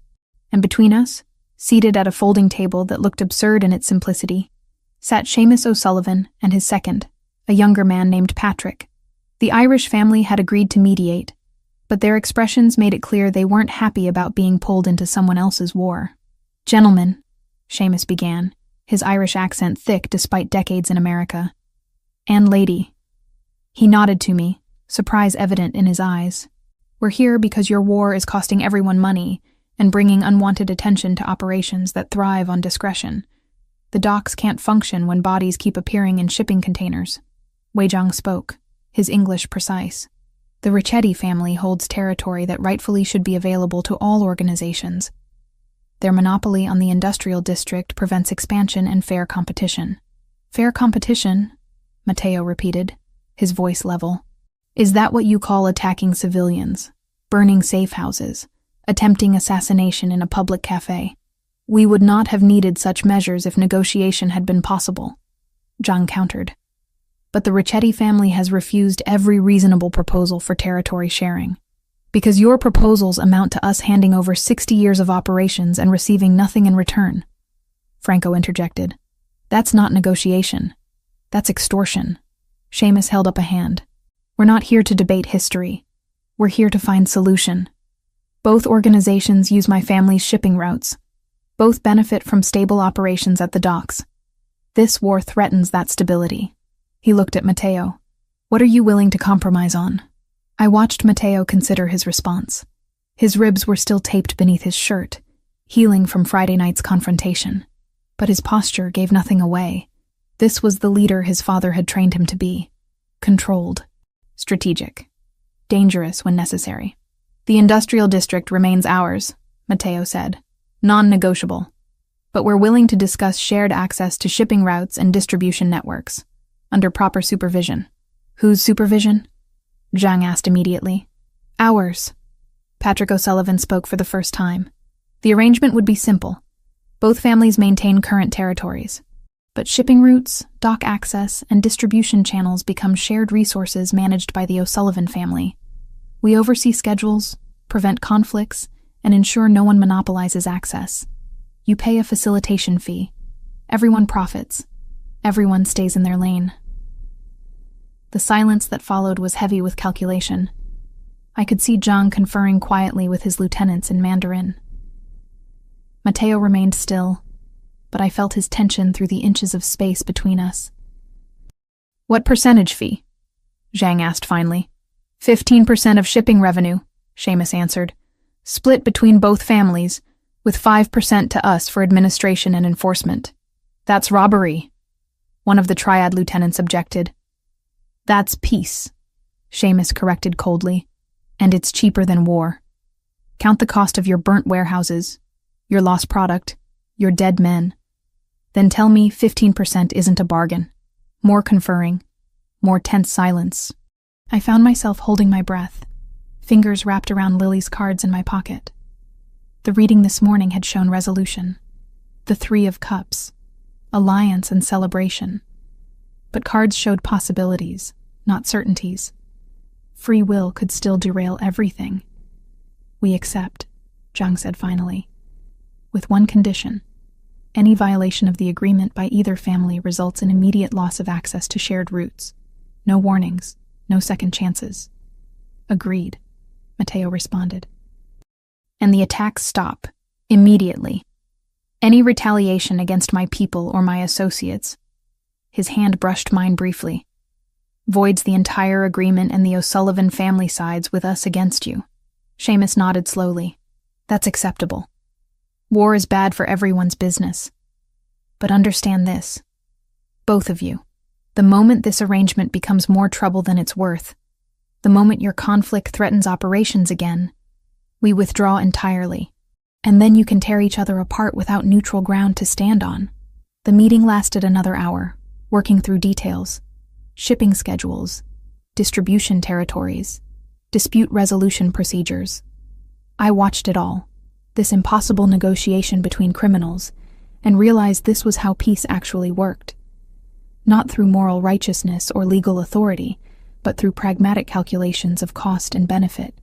And between us, seated at a folding table that looked absurd in its simplicity, sat Seamus O'Sullivan and his second, a younger man named Patrick. The Irish family had agreed to mediate, but their expressions made it clear they weren't happy about being pulled into someone else's war. "Gentlemen," Seamus began, his Irish accent thick despite decades in America. "And lady." He nodded to me, surprise evident in his eyes. "We're here because your war is costing everyone money and bringing unwanted attention to operations that thrive on discretion. The docks can't function when bodies keep appearing in shipping containers." Wei Zhang spoke, his English precise. "The Ricchetti family holds territory that rightfully should be available to all organizations. Their monopoly on the industrial district prevents expansion and fair competition." "Fair competition?" Mateo repeated, his voice level. "Is that what you call attacking civilians, burning safe houses, attempting assassination in a public cafe? We would not have needed such measures if negotiation had been possible," Zhang countered. "But the Ricchetti family has refused every reasonable proposal for territory sharing. Because your proposals amount to us handing over 60 years of operations and receiving nothing in return." Franco interjected. "That's not negotiation. That's extortion." Seamus held up a hand. "We're not here to debate history. We're here to find solution. Both organizations use my family's shipping routes. Both benefit from stable operations at the docks. This war threatens that stability." He looked at Mateo. "What are you willing to compromise on?" I watched Mateo consider his response. His ribs were still taped beneath his shirt, healing from Friday night's confrontation. But his posture gave nothing away. This was the leader his father had trained him to be. Controlled. Strategic. Dangerous when necessary. "The industrial district remains ours," Mateo said. "Non-negotiable. But we're willing to discuss shared access to shipping routes and distribution networks, under proper supervision." "Whose supervision?" Zhang asked immediately. "Ours." Patrick O'Sullivan spoke for the first time. "The arrangement would be simple. Both families maintain current territories. But shipping routes, dock access, and distribution channels become shared resources managed by the O'Sullivan family. We oversee schedules, prevent conflicts, and ensure no one monopolizes access. You pay a facilitation fee. Everyone profits. Everyone stays in their lane." The silence that followed was heavy with calculation. I could see Zhang conferring quietly with his lieutenants in Mandarin. Mateo remained still, but I felt his tension through the inches of space between us. "What percentage fee?" Zhang asked finally. 15% of shipping revenue, Seamus answered. "Split between both families, with 5% to us for administration and enforcement." "That's robbery," one of the triad lieutenants objected. "That's peace," Seamus corrected coldly. "And it's cheaper than war. Count the cost of your burnt warehouses, your lost product, your dead men. Then tell me 15% isn't a bargain." More conferring, more tense silence. I found myself holding my breath, fingers wrapped around Lily's cards in my pocket. The reading this morning had shown resolution. The 3 of Cups, alliance and celebration. But cards showed possibilities, not certainties. Free will could still derail everything. "We accept," Zhang said finally. "With one condition. Any violation of the agreement by either family results in immediate loss of access to shared routes. No warnings, no second chances." "Agreed," Mateo responded. "And the attacks stop, immediately. Any retaliation against my people or my associates." His hand brushed mine briefly. voids the entire agreement and the O'Sullivan family sides with us against you. Seamus nodded slowly. That's acceptable. War is bad for everyone's business. But understand this. Both of you. The moment this arrangement becomes more trouble than it's worth, the moment your conflict threatens operations again, we withdraw entirely. And then you can tear each other apart without neutral ground to stand on. The meeting lasted another hour, working through details, shipping schedules, distribution territories, dispute resolution procedures. I watched it all, this impossible negotiation between criminals, and realized this was how peace actually worked. Not through moral righteousness or legal authority, but through pragmatic calculations of cost and benefit.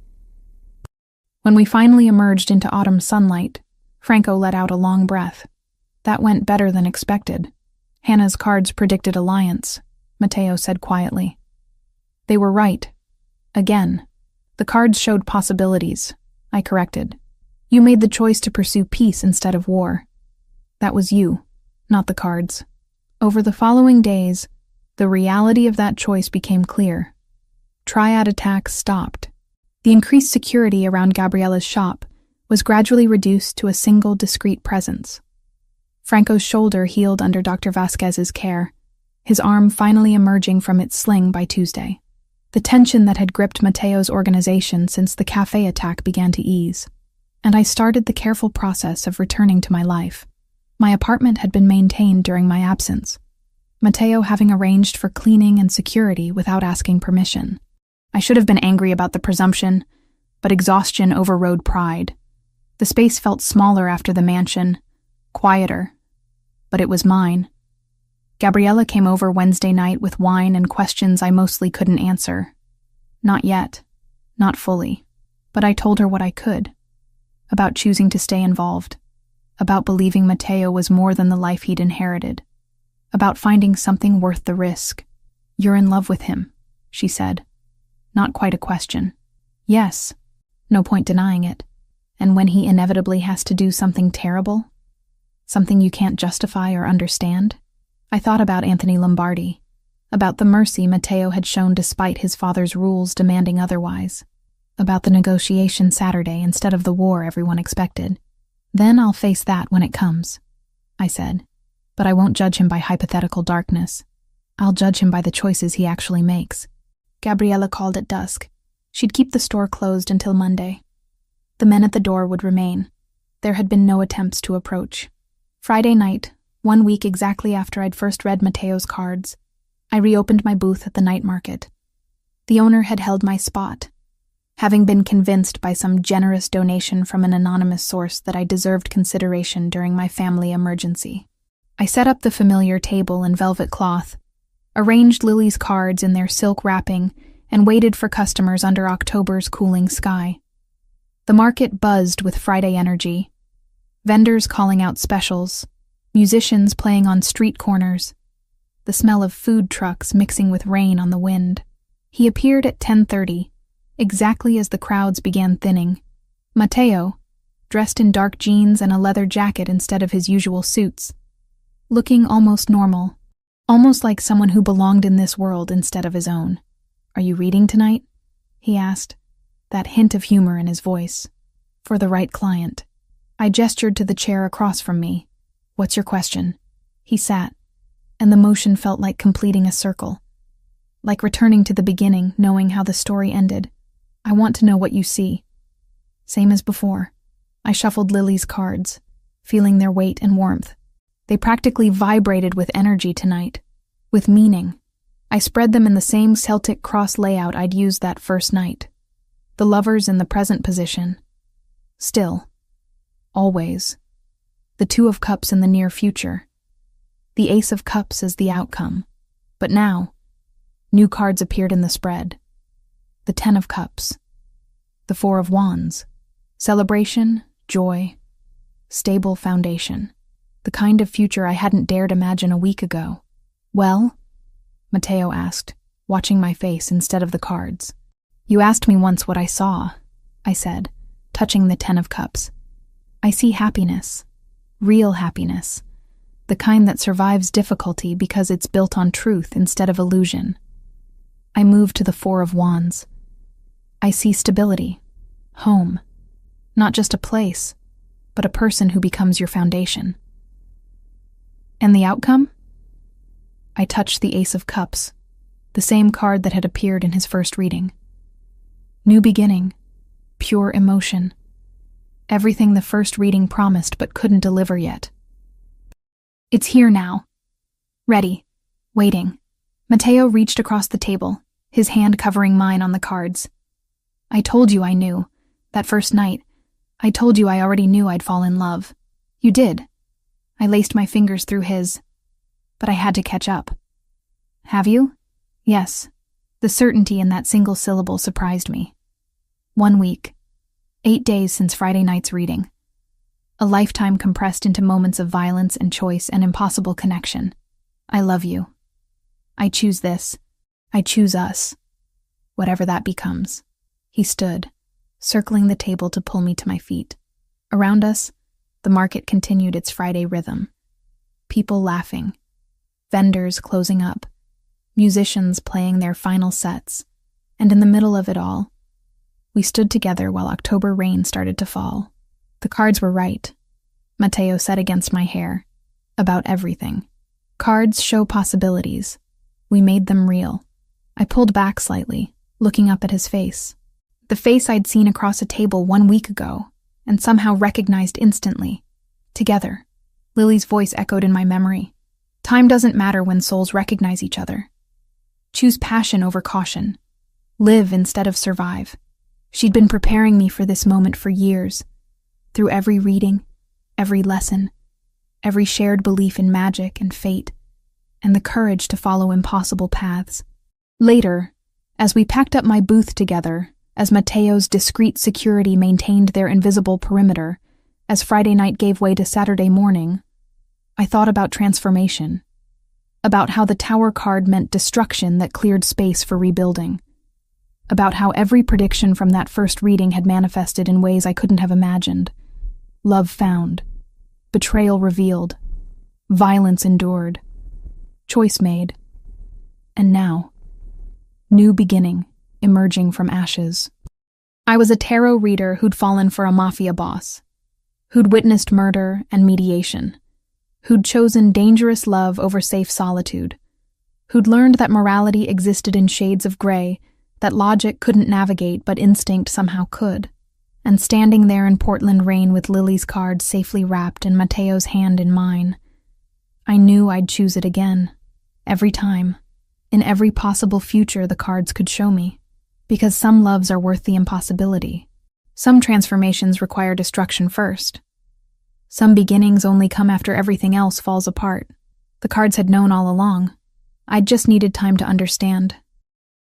When we finally emerged into autumn sunlight, Franco let out a long breath. That went better than expected. Hannah's cards predicted alliance, Matteo said quietly. They were right. Again. The cards showed possibilities, I corrected. You made the choice to pursue peace instead of war. That was you, not the cards. Over the following days, the reality of that choice became clear. Triad attacks stopped. The increased security around Gabriella's shop was gradually reduced to a single discreet presence. Franco's shoulder healed under Dr. Vasquez's care, his arm finally emerging from its sling by Tuesday. The tension that had gripped Matteo's organization since the cafe attack began to ease, and I started the careful process of returning to my life. My apartment had been maintained during my absence, Matteo having arranged for cleaning and security without asking permission. I should have been angry about the presumption, but exhaustion overrode pride. The space felt smaller after the mansion, quieter, but it was mine. Gabriella came over Wednesday night with wine and questions I mostly couldn't answer. Not yet, not fully, but I told her what I could. About choosing to stay involved, about believing Matteo was more than the life he'd inherited, about finding something worth the risk. You're in love with him, she said. Not quite a question. Yes, no point denying it. And when he inevitably has to do something terrible, something you can't justify or understand, I thought about Anthony Lombardi, about the mercy Matteo had shown despite his father's rules demanding otherwise, about the negotiation Saturday instead of the war everyone expected. Then I'll face that when it comes, I said, but I won't judge him by hypothetical darkness. I'll judge him by the choices he actually makes. Gabriella called at dusk. She'd keep the store closed until Monday. The men at the door would remain. There had been no attempts to approach. Friday night, 1 week exactly after I'd first read Matteo's cards, I reopened my booth at the night market. The owner had held my spot, having been convinced by some generous donation from an anonymous source that I deserved consideration during my family emergency. I set up the familiar table in velvet cloth, arranged Lily's cards in their silk wrapping, and waited for customers under October's cooling sky. The market buzzed with Friday energy. Vendors calling out specials, musicians playing on street corners, the smell of food trucks mixing with rain on the wind. He appeared at 10:30, exactly as the crowds began thinning. Matteo, dressed in dark jeans and a leather jacket instead of his usual suits, looking almost normal, almost like someone who belonged in this world instead of his own. "Are you reading tonight?" he asked, that hint of humor in his voice. "For the right client." I gestured to the chair across from me. "What's your question?" He sat, and the motion felt like completing a circle, like returning to the beginning, knowing how the story ended. "I want to know what you see." Same as before. I shuffled Lily's cards, feeling their weight and warmth. They practically vibrated with energy tonight, with meaning. I spread them in the same Celtic cross layout I'd used that first night. The lovers in the present position. Still. Always. The Two of Cups in the near future. The Ace of Cups as the outcome. But now, new cards appeared in the spread. The 10 of Cups. The 4 of Wands. Celebration, joy, stable foundation. The kind of future I hadn't dared imagine a week ago. "Well?" Matteo asked, watching my face instead of the cards. "You asked me once what I saw," I said, touching the 10 of Cups. "I see happiness. Real happiness. The kind that survives difficulty because it's built on truth instead of illusion." I move to the Four of Wands. I see stability, home, not just a place, but a person who becomes your foundation. And the outcome? I touch the Ace of Cups, the same card that had appeared in his first reading. New beginning, pure emotion. Everything the first reading promised but couldn't deliver yet. It's here now. Ready. Waiting. Matteo reached across the table, his hand covering mine on the cards. I told you I knew. That first night, I told you I already knew I'd fall in love. You did. I laced my fingers through his, but I had to catch up. Have you? Yes. The certainty in that single syllable surprised me. 1 week. 8 days since Friday night's reading. A lifetime compressed into moments of violence and choice and impossible connection. I love you. I choose this. I choose us. Whatever that becomes. He stood, circling the table to pull me to my feet. Around us, the market continued its Friday rhythm. People laughing. Vendors closing up. Musicians playing their final sets. And in the middle of it all, we stood together while October rain started to fall. The cards were right, Matteo said against my hair, about everything. Cards show possibilities. We made them real. I pulled back slightly, looking up at his face. The face I'd seen across a table 1 week ago, and somehow recognized instantly. Together. Lily's voice echoed in my memory. Time doesn't matter when souls recognize each other. Choose passion over caution. Live instead of survive. She'd been preparing me for this moment for years. Through every reading, every lesson, every shared belief in magic and fate, and the courage to follow impossible paths. Later, as we packed up my booth together, as Matteo's discreet security maintained their invisible perimeter, as Friday night gave way to Saturday morning, I thought about transformation, about how the Tower card meant destruction that cleared space for rebuilding, about how every prediction from that first reading had manifested in ways I couldn't have imagined. Love found, betrayal revealed, violence endured, choice made, and now, new beginning emerging from ashes. I was a tarot reader who'd fallen for a mafia boss, who'd witnessed murder and mediation, who'd chosen dangerous love over safe solitude, who'd learned that morality existed in shades of gray that logic couldn't navigate but instinct somehow could. And standing there in Portland rain with Lily's card safely wrapped and Matteo's hand in mine, I knew I'd choose it again. Every time. In every possible future the cards could show me. Because some loves are worth the impossibility. Some transformations require destruction first. Some beginnings only come after everything else falls apart. The cards had known all along. I'd just needed time to understand.